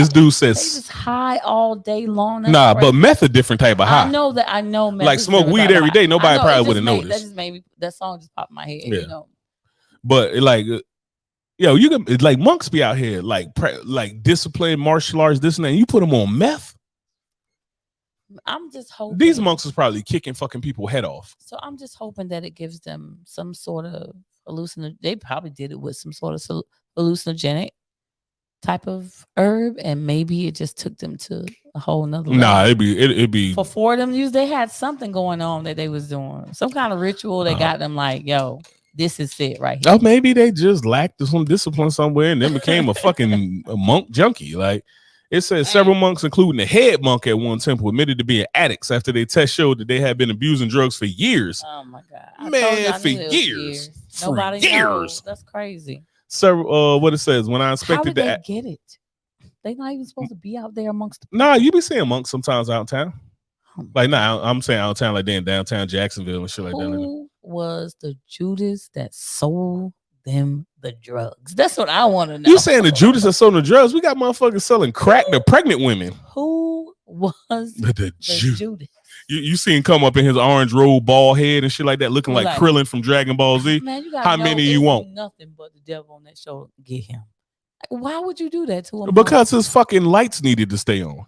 dude says they just high all day long. That's crazy. But meth a different type of high. I know meth. Like smoke weed every day. Nobody probably would have noticed. That just made that song just popped in my head. Yeah. You know. But like you can like monks be out here like disciplined martial arts, this and that. And you put them on meth. I'm just hoping these monks is probably kicking fucking people head off. So I'm just hoping that it gives them some sort of hallucinogenic. They probably did it with some sort of hallucinogenic type of herb, and maybe it just took them to a whole nother level. Nah, it'd be for 4 of them use. They had something going on that they was doing, some kind of ritual that got them like, yo, this is it right here. Oh, maybe they just lacked some discipline somewhere and then became a fucking monk junkie. Like it says several monks, including the head monk at one temple, admitted to being addicts after their test showed that they had been abusing drugs for years. Oh my God. Man, for years. Nobody knows. That's crazy. So what it says, when I inspected how would they get it? They're not even supposed to be out there amongst the people. Nah, you be seeing monks sometimes out in town. Like, nah, I'm saying out of town, like they in downtown Jacksonville and shit like that. Who was the Judas that sold them the drugs? That's what I want to know. You saying the Judas that sold the drugs? We got motherfuckers selling crack to pregnant women. Who was the Judas? You seen come up in his orange robe, bald head and shit like that, looking like Krillin from Dragon Ball Z. Man, how many you want? Nothing but the devil on that show. Get him. Why would you do that to him? Because his fucking lights needed to stay on.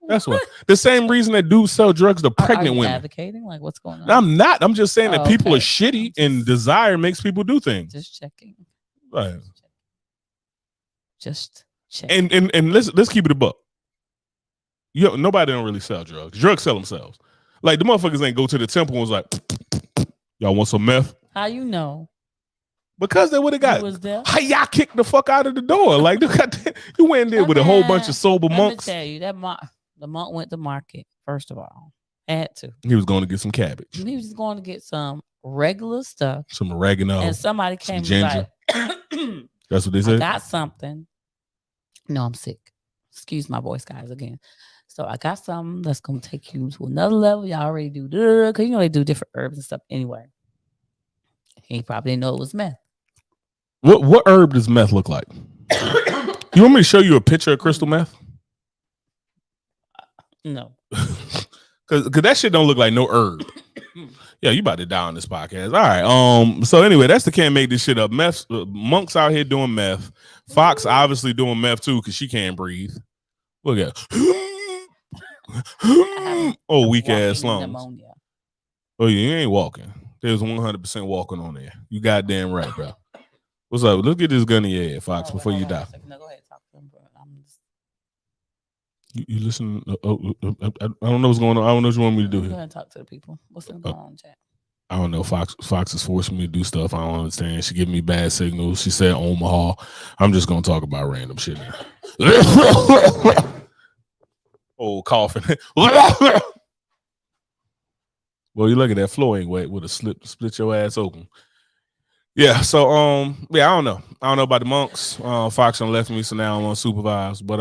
That's what. The same reason that dudes sell drugs to pregnant women. Advocating? Like, what's going on? I'm not. I'm just saying that people are shitty and desire makes people do things. Just checking. Right. Just checking. And let's keep it a buck. Nobody don't really sell drugs. Drugs sell themselves. Like the motherfuckers ain't go to the temple and was like, y'all want some meth? How you know? Because they would have got was there. how y'all kicked the fuck out of the door. Like you went in there with a whole bunch of sober monks. Let me tell you, the monk went to market, first of all. Had to. He was going to get some cabbage. He was just going to get some regular stuff. Some oregano. And somebody came and ginger. Like, that's what they said? I got something. No, I'm sick. Excuse my voice, guys, again. So I got something that's going to take you to another level. Y'all already do, because they do different herbs and stuff anyway. He probably didn't know it was meth. What herb does meth look like? You want me to show you a picture of crystal meth? No. Cause that shit don't look like no herb. Yeah, you about to die on this podcast. All right. So anyway, that's the can't make this shit up. Meth monks out here doing meth. Fox obviously doing meth too because she can't breathe. Look at oh, weak ass lungs. Pneumonia. Oh, yeah, you ain't walking. There's 100% walking on there. You goddamn right, bro. What's up? Look at this gun in your head, Fox, before you die. No, go ahead, talk to him, bro. You listen. I don't know what's going on. I don't know what you want me to do here. Go ahead and talk to the people. What's going on in chat? I don't know. Fox is forcing me to do stuff I don't understand. She giving me bad signals. She said Omaha. I'm just gonna talk about random shit now. Oh, coughing. Well, you look at that floor ain't wet. Would have split your ass open. Yeah. So yeah, I don't know. I don't know about the monks. Fox done left me, so now I'm unsupervised. But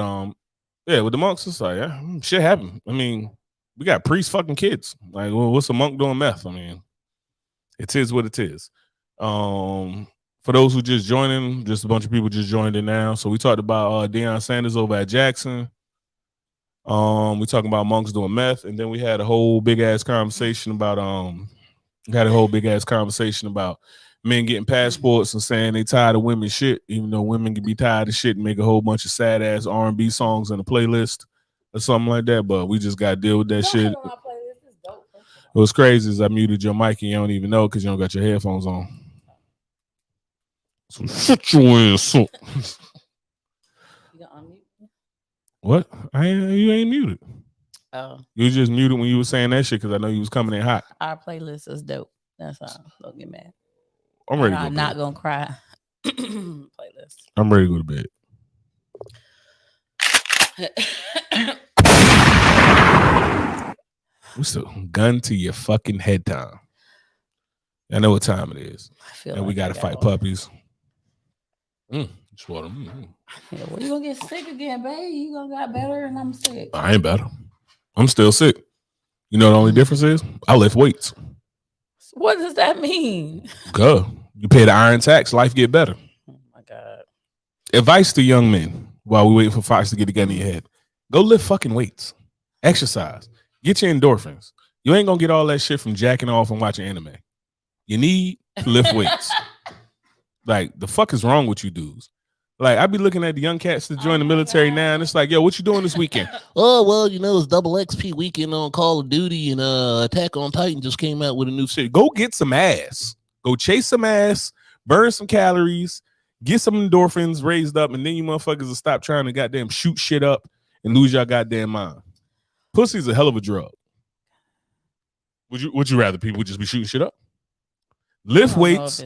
yeah, with the monks, it's like shit happened. I mean, we got priest fucking kids. Like, well, what's a monk doing meth? I mean, it is what it is. For those who just joining, just a bunch of people just joined in now. So we talked about Deion Sanders over at Jackson. We talking about monks doing meth, and then we had a whole big ass conversation about men getting passports and saying they tired of women's shit, even though women can be tired of shit and make a whole bunch of sad ass R&B songs in a playlist or something like that. But we just got to deal with that shit. What's crazy is I muted your mic and you don't even know because you don't got your headphones on. So shut your ass up. What? You ain't muted. Oh. You just muted when you were saying that shit because I know you was coming in hot. Our playlist is dope. That's all. Don't get mad. I'm ready to go I'm not going to cry. Playlist. I'm ready to go to bed. We still gun to your fucking head time. I know what time it is. And like we got to fight puppies. Swat them. Yeah, well, you gonna get sick again, babe. You gonna get better and I'm sick. I ain't better. I'm still sick. You know the only difference is I lift weights. What does that mean? Good. You pay the iron tax, life get better. Oh my God. Advice to young men while we wait for Fox to get the gun in your head. Go lift fucking weights. Exercise. Get your endorphins. You ain't gonna get all that shit from jacking off and watching anime. You need to lift weights. Like, the fuck is wrong with you dudes? Like, I be looking at the young cats that join the military now, and it's like, yo, what you doing this weekend? Oh, well, you know, it's double XP weekend on Call of Duty, and Attack on Titan just came out with a new shit. Go get some ass. Go chase some ass, burn some calories, get some endorphins raised up, and then you motherfuckers will stop trying to goddamn shoot shit up and lose your goddamn mind. Pussy's a hell of a drug. Would you rather people just be shooting shit up? Lift weights,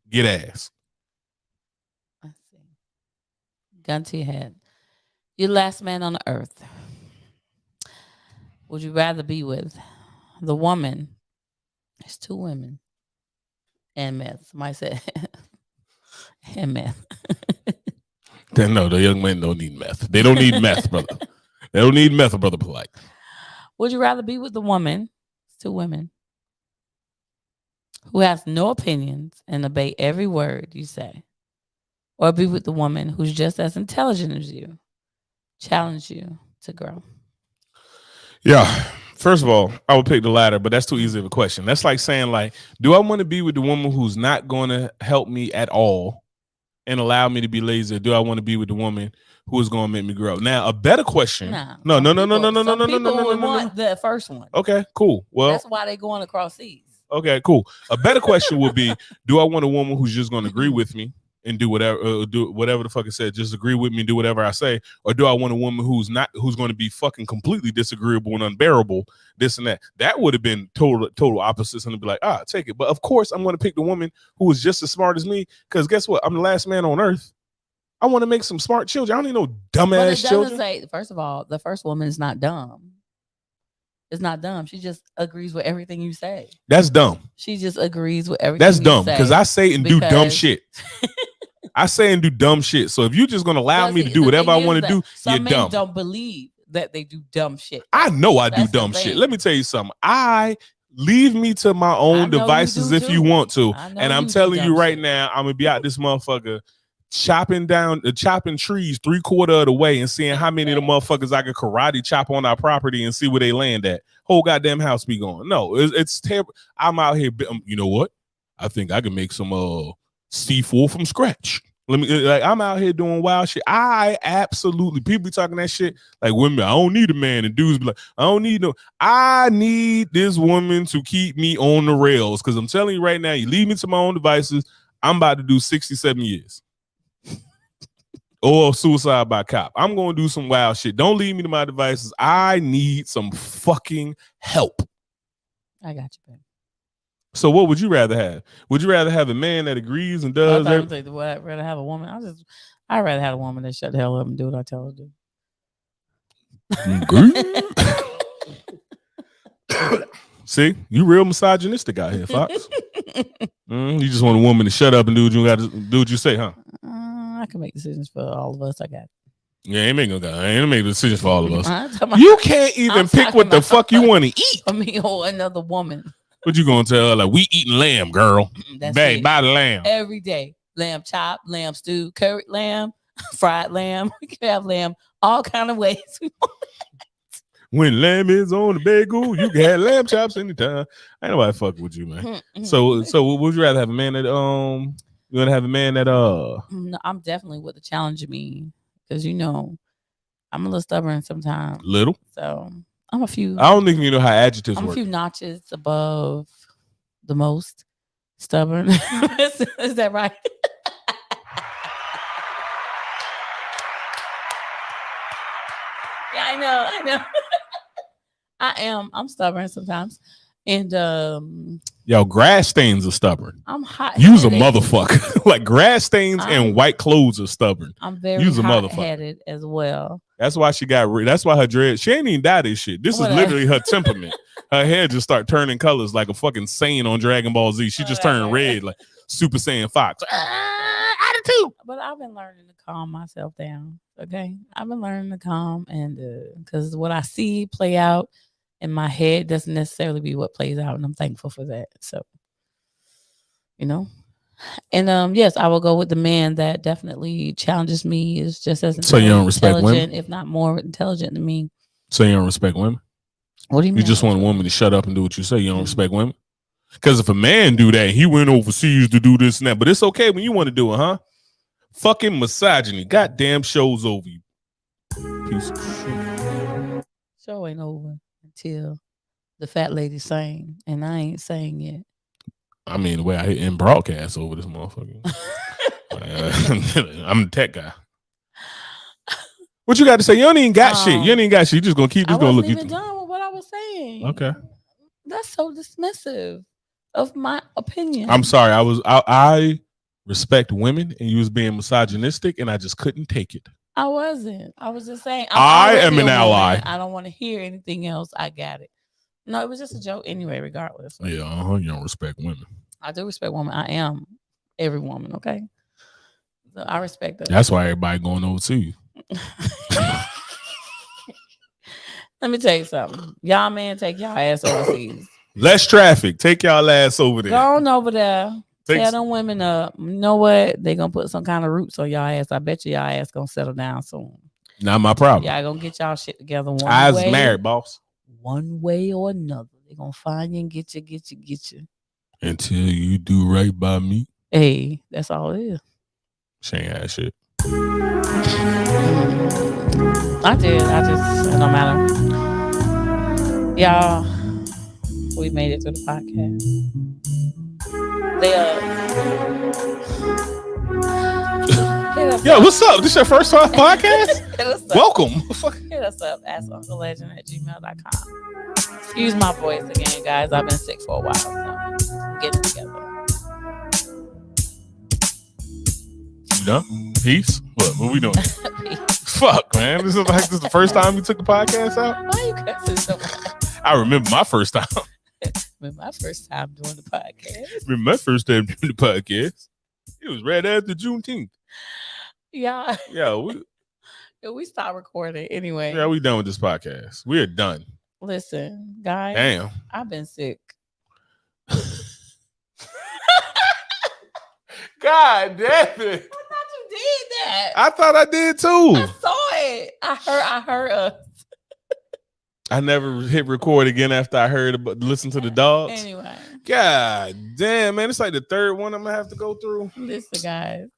get ass. Let's see. Gun to your head. You're the last man on the earth. Would you rather be with the woman? There's two women and meth. Somebody said and meth. No, the young men don't need meth. They don't need meth, brother. They don't need meth, brother polite. Would you rather be with the woman? It's two women who has no opinions and obey every word you say, or be with the woman who's just as intelligent as you, challenge you to grow? Yeah. First of all, I would pick the latter, but that's too easy of a question. That's like saying, like, do I want to be with the woman who's not going to help me at all and allow me to be lazy? Or do I want to be with the woman who is going to make me grow? Now, a better question. No. People would want the first one. Okay, cool. Well, that's why they're going across seas. Okay, cool. A better question would be, do I want a woman who's just going to agree with me and do whatever the fuck it said, just agree with me and do whatever I say? Or do I want a woman who's going to be fucking completely disagreeable and unbearable, this and that? That would have been total opposites, and be like, take it. But of course, I'm going to pick the woman who is just as smart as me, because guess what? I'm the last man on earth. I want to make some smart children. I don't need no dumbass children. Say, first of all, the first woman is not dumb. It's not dumb. She just agrees with everything you say. That's dumb. She just agrees with everything. That's dumb, because I say and do dumb shit. I say and do dumb shit. So if you're just gonna allow me to do whatever I want to do, you're dumb. Some men don't believe that they do dumb shit. I know I do dumb shit. Let me tell you something. Leave me to my own devices if you want to. And I'm telling you right now, I'm gonna be out this motherfucker chopping trees 3/4 of the way and seeing how many of the motherfuckers I could karate chop on our property and see where they land at. Whole goddamn house be going. No, it's terrible. I'm out here. You know what? I think I can make some C4 from scratch. I'm out here doing wild shit. I absolutely, people be talking that shit like women. I don't need a man, and dudes be like, I need this woman to keep me on the rails, because I'm telling you right now, you leave me to my own devices, I'm about to do 67 years. Or suicide by cop. I'm going to do some wild shit. Don't leave me to my devices. I need some fucking help. I got you, baby. So what would you rather have? Would you rather have a man that agrees and does everything? Would I rather have a woman? I'd rather have a woman that shut the hell up and do what I tell her to do. See, you real misogynistic out here, Fox. You just want a woman to shut up and do what you got to do what you say, huh? I can make decisions for all of us. I got it. Yeah, I ain't making decisions for all of us. You can't even pick what the fuck you want to eat. I mean, another woman. What you gonna tell her? Like, we eating lamb, girl. Babe, buy the lamb. Every day. Lamb chop, lamb stew, curried lamb, fried lamb. We can have lamb all kind of ways we want. When lamb is on the bagel, you can have lamb chops anytime. Ain't nobody fucking with you, man. So would you rather have a man that you want to have a man that No, I'm definitely with the challenge me, because I'm a little stubborn sometimes. Little? So I'm a few. I don't think you know how adjectives work. I'm a few notches above the most stubborn. Is that right? Yeah, I know. I am. I'm stubborn sometimes. And yo, grass stains are stubborn. I'm hot. Use a motherfucker. Like grass stains and white clothes are stubborn. I'm very hot-headed as well. That's why she got. That's why her dread. She ain't even dyed this shit. This is literally her temperament. Her hair just start turning colors like a fucking Saiyan on Dragon Ball Z. She just turned red like Super Saiyan Fox. Attitude. But I've been learning to calm myself down. Okay, I've been learning to calm, and because what I see play out in my head doesn't necessarily be what plays out, and I'm thankful for that. So, and yes, I will go with the man that definitely challenges me, is just as so you don't respect women, if not more intelligent than me. So you don't respect women? What do you mean? You just want a woman to shut up and do what you say. You don't respect women? Because if a man do that, he went overseas to do this and that, but it's okay when you want to do it, huh? Fucking misogyny. Goddamn show's over, you piece of shit. Show ain't over until the fat lady sang, and I ain't sang yet. I mean, the way I hit in broadcast over this motherfucker. I'm the tech guy. What you got to say? You don't even got shit. You ain't even got shit. You just gonna keep this gonna look. I wasn't even done with what I was saying. Okay. That's so dismissive of my opinion. I'm sorry. I respect women, and you was being misogynistic, and I just couldn't take it. I wasn't. I was just saying. I am an ally. I don't want to hear anything else. I got it. No, it was just a joke anyway, regardless. Yeah, you don't respect women. I do respect women. I am every woman, okay? So I respect that. That's why everybody going over to you. Let me tell you something. Y'all men take y'all ass overseas. Less traffic. Take y'all ass over there. Go on over there. Tell them women up. You know what? They gonna put some kind of roots on y'all ass. I bet you y'all ass gonna settle down soon. Not my problem. Y'all gonna get y'all shit together one I way. was married, boss. One way or another. They gonna find you and get you. Until you do right by me. Hey, that's all it is. She ain't had shit. I did. I just, no matter. Y'all, we made it to the podcast. Yo, what's up? This your first time podcast? Hit us up. Welcome. Hit us up. AskUncleLegend@gmail.com. Excuse my voice again, guys. I've been sick for a while, so get it together. You done? Peace? What we doing? Fuck, man. This is the first time we took the podcast out? Why you cussing so much? I remember my first time. Remember my first time doing the podcast. Remember my first time doing the podcast? It was right after Juneteenth. Yeah. Yeah, We stopped recording anyway. we done with this podcast. We're done. Listen, guys. Damn. I've been sick. God damn it. I thought you did that. I thought I did too. I saw it. I heard us. I never hit record again after I listen to the dogs. Anyway. God damn, man. It's like the third one I'm gonna have to go through. Listen, guys.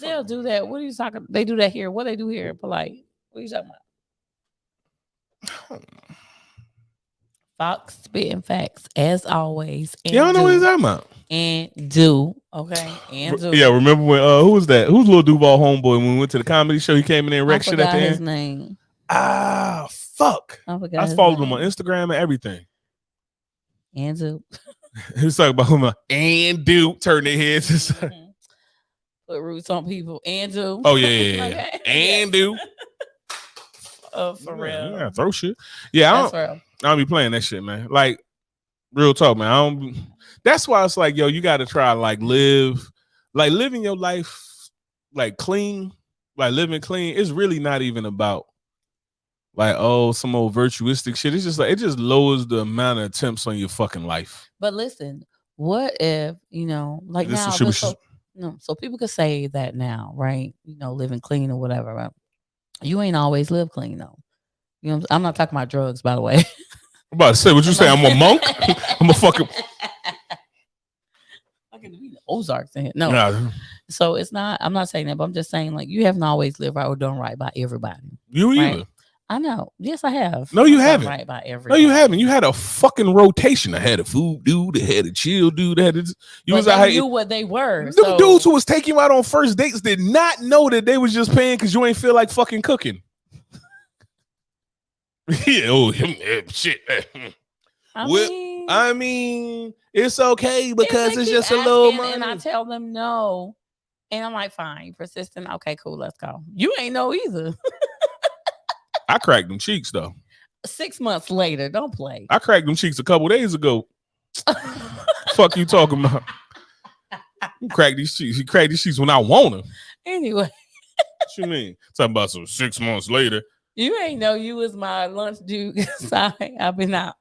They'll do that. What are you talking? They do that here. What they do here? Polite. What are you talking about? Fox spitting facts as always. Y'all know what he's talking about. And do. Okay. And do. Yeah, remember when who was that? Who's Lil Duval homeboy when we went to the comedy show? He came in there and wrecked shit at the his end. name. Ah, fuck. I followed him on Instagram and everything. And do. He was talking about him and do turn their heads. Put roots on people and do. Oh yeah. Okay. And do. For real. Yeah, throw shit. Yeah, That's real. I don't be playing that shit, man. Like, real talk, man. That's why it's like, yo, you got to try living your life like clean, like living clean. It's really not even about like, oh, some old virtuistic shit. It's just like, it just lowers the amount of attempts on your fucking life. But listen, what if, like This now, should be- so people could say that now, right? Living clean or whatever. Right? You ain't always live clean though. I'm not talking about drugs, by the way. I'm about to say, what you say? I'm a monk? I'm a fucking... Fucking Ozarks in here. No. Nah. So it's not, I'm not saying that, but I'm just saying like you haven't always lived right or done right by everybody. You either. Right? I know. Yes, I have. No, you I've done haven't. Right by everybody. No, you haven't. You had a fucking rotation. I had a food dude, I had a chill dude, I had a... You was out here. Knew what they were. The dudes who was taking you out on first dates did not know that they was just paying because you ain't feel like fucking cooking. Yeah, shit. I mean, it's okay because it's just a little money. And I tell them no. And I'm like, fine, persistent. Okay, cool, let's go. You ain't know either. I cracked them cheeks though. 6 months later, don't play. I cracked them cheeks a couple days ago. Fuck you talking about? You crack these cheeks. You crack these cheeks when I want them. Anyway. What you mean? Talking about some 6 months later. You ain't know you was my lunch dude. Sorry, I've been out.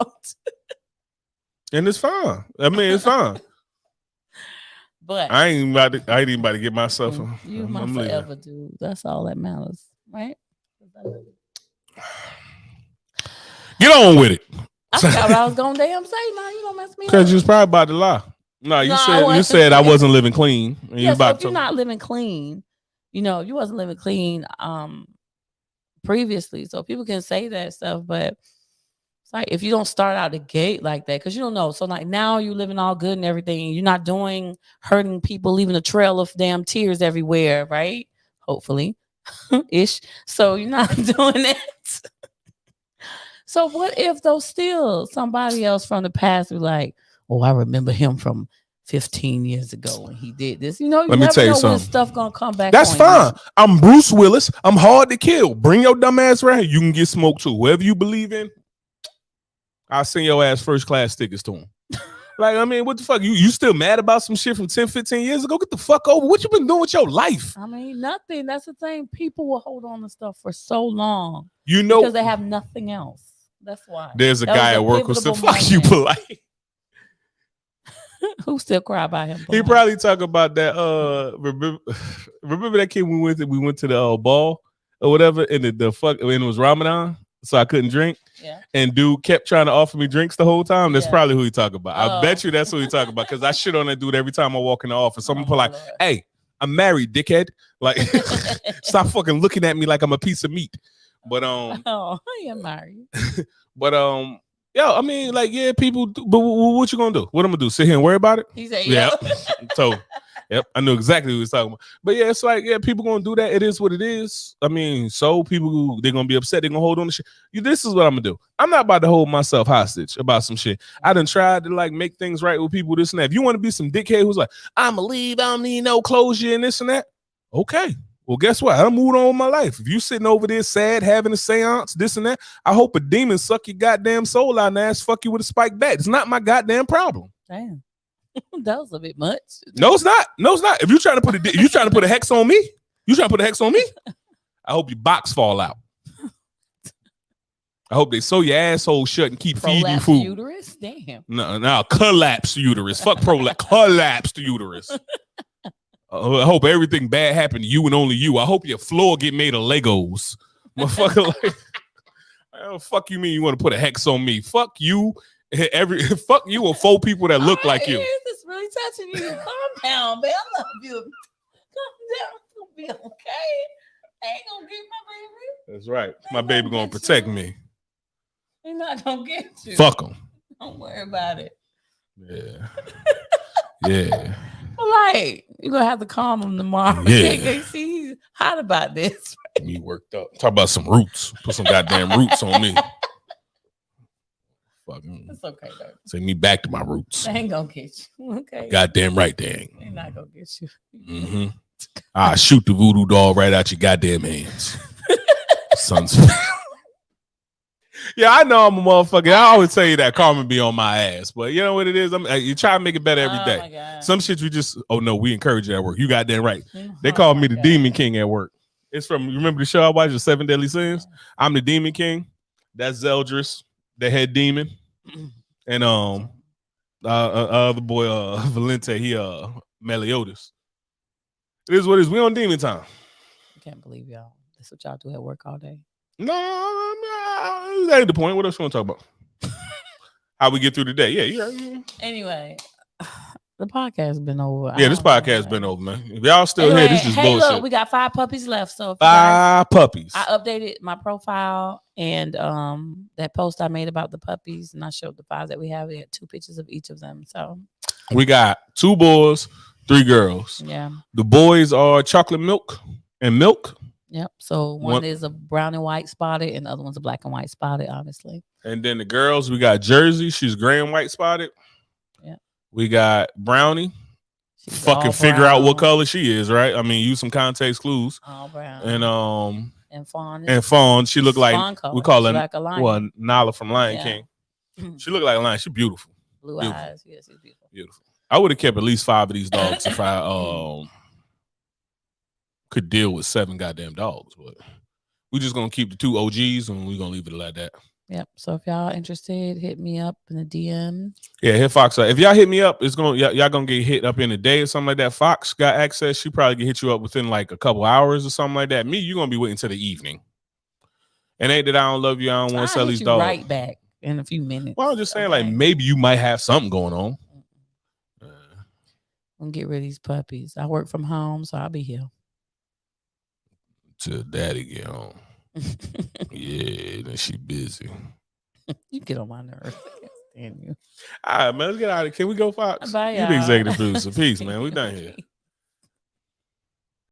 And it's fine. I mean, it's fine. But I ain't even about to get myself. You my forever dude. That's all that matters, right? Get on with it. I forgot what I was gonna damn say. Now you don't mess me up. Because you was probably about to lie. No, you said I wasn't living clean. And yeah, you about so if you're not living clean, you wasn't living clean previously. So people can say that stuff, but it's like if you don't start out the gate like that, because you don't know. So like now you're living all good and everything. You're not hurting people, leaving a trail of damn tears everywhere, right? Hopefully. Ish. So you're not doing it. So what if though still somebody else from the past be like, oh, I remember him from 15 years ago when he did this. Let me tell you something. When stuff gonna come back. That's fine. I'm Bruce Willis. I'm hard to kill. Bring your dumb ass around here. You can get smoked too. Whoever you believe in, I'll send your ass first class tickets to him. Like, I mean, what the fuck? You still mad about some shit from 10, 15 years ago? Get the fuck over. What you been doing with your life? I mean, nothing. That's the thing. People will hold on to stuff for so long. Because they have nothing else. That's why. There's a guy at work who said, fuck you, polite. Who still cry about him? He probably talk about that. Remember that kid we went to the ball or whatever, and it was Ramadan, so I couldn't drink. Yeah. And dude kept trying to offer me drinks the whole time. That's probably who he talk about. I bet you that's who he talk about because I shit on that dude every time I walk in the office. Someone put like, "Hey, I'm married, dickhead." Like, stop fucking looking at me like I'm a piece of meat. But I am married. But I mean, like, yeah, people do, but what you gonna do? What I'm gonna do? Sit here and worry about it? He said, yeah. So Yep, I knew exactly what he was talking about. But yeah, it's like, yeah, people gonna do that. It is what it is. I mean, so people, they're gonna be upset. They're gonna hold on to shit. This is what I'm gonna do. I'm not about to hold myself hostage about some shit. I done tried to like make things right with people, this and that. If you want to be some dickhead who's like, I'ma leave, I don't need no closure and this and that. Okay. Well, guess what? I moved on with my life. If you sitting over there sad, having a seance, this and that, I hope a demon suck your goddamn soul out and ass fuck you with a spike bat. It's not my goddamn problem. Damn. That was a bit much. No, it's not. No, it's not. If you trying to put a hex on me, I hope your box fall out. I hope they sew your asshole shut and keep feeding you food. Uterus? Damn. No, collapse uterus. Fuck prolapse. Collapsed uterus. I hope everything bad happened to you and only you. I hope your floor get made of Legos. Motherfucker, like, fuck you mean you want to put a hex on me? Fuck you. Fuck you or 4 people that look like you. This is really touching you. Calm down, man. I love you. Calm down. You'll be okay. I ain't gonna get my baby. That's right. My baby gonna protect me. He's not gonna get you. Fuck him. Don't worry about it. Yeah. Yeah. Like, you're gonna have to calm him tomorrow. Yeah. See, he's hot about this. Me worked up. Talk about some roots. Put some goddamn roots on me. Fucking. It's okay, though. Take me back to my roots. They ain't gonna get you. Okay. Goddamn right, dang. They're not gonna get you. Mm-hmm. I shoot the voodoo doll right out your goddamn hands. Sons. Yeah, I know I'm a motherfucker. I always tell you that karma be on my ass, but you know what it is? You try to make it better every day. Some shit we just, oh no, we encourage you at work. You goddamn right. They call me the Demon King at work. It's from, you remember the show I watched, The 7 Deadly Sins? I'm the Demon King. That's Zeldris, the head demon. And the boy Valente, he Meliodas. It is what it is. We on demon time. I can't believe y'all. That's what y'all do at work all day. No, that ain't the point. What else you want to talk about? How we get through the day? Yeah, you're right. Anyway, the podcast has been over. Yeah, this podcast has been over, man. If y'all still here, this is bullshit. Look, we got 5 puppies left. So 5 puppies. I updated my profile and that post I made about the puppies, and I showed the 5 that we have. We had 2 pictures of each of them. So we got 2 boys, 3 girls. Yeah. The boys are chocolate milk and milk. Yep. So one is a brown and white spotted, and the other one's a black and white spotted, obviously. And then the girls, we got Jersey. She's gray and white spotted. Yeah. We got Brownie. She's fucking figure out what color she is, right? I mean, use some context clues. All brown. And Fawn. And Fawn. She looked like color. We call her like a lion. Well, Nala from Lion King. She looked like a lion. She's beautiful. Blue eyes. Yes, she's beautiful. Beautiful. I would have kept at least 5 of these dogs if I could deal with 7 goddamn dogs, but we're just gonna keep the 2 OGs and we're gonna leave it like that. Yep. So if y'all interested, hit me up in the DM. Yeah, hit Fox up. If y'all hit me up, it's gonna y'all gonna get hit up in a day or something like that. Fox got access. She probably can hit you up within like a couple hours or something like that. Me, you're gonna be waiting till the evening. And ain't that I don't love you. I don't want to sell these dogs. Right back in a few minutes. Well, I'm just saying, like maybe you might have something going on. I'm gonna get rid of these puppies. I work from home, so I'll be here. Till daddy get home. Yeah, then she busy. You get on my nerves. I can't stand you. All right, man, let's get out of here. Can we go, Fox? Bye, you the executive producer. Peace, man. We done here.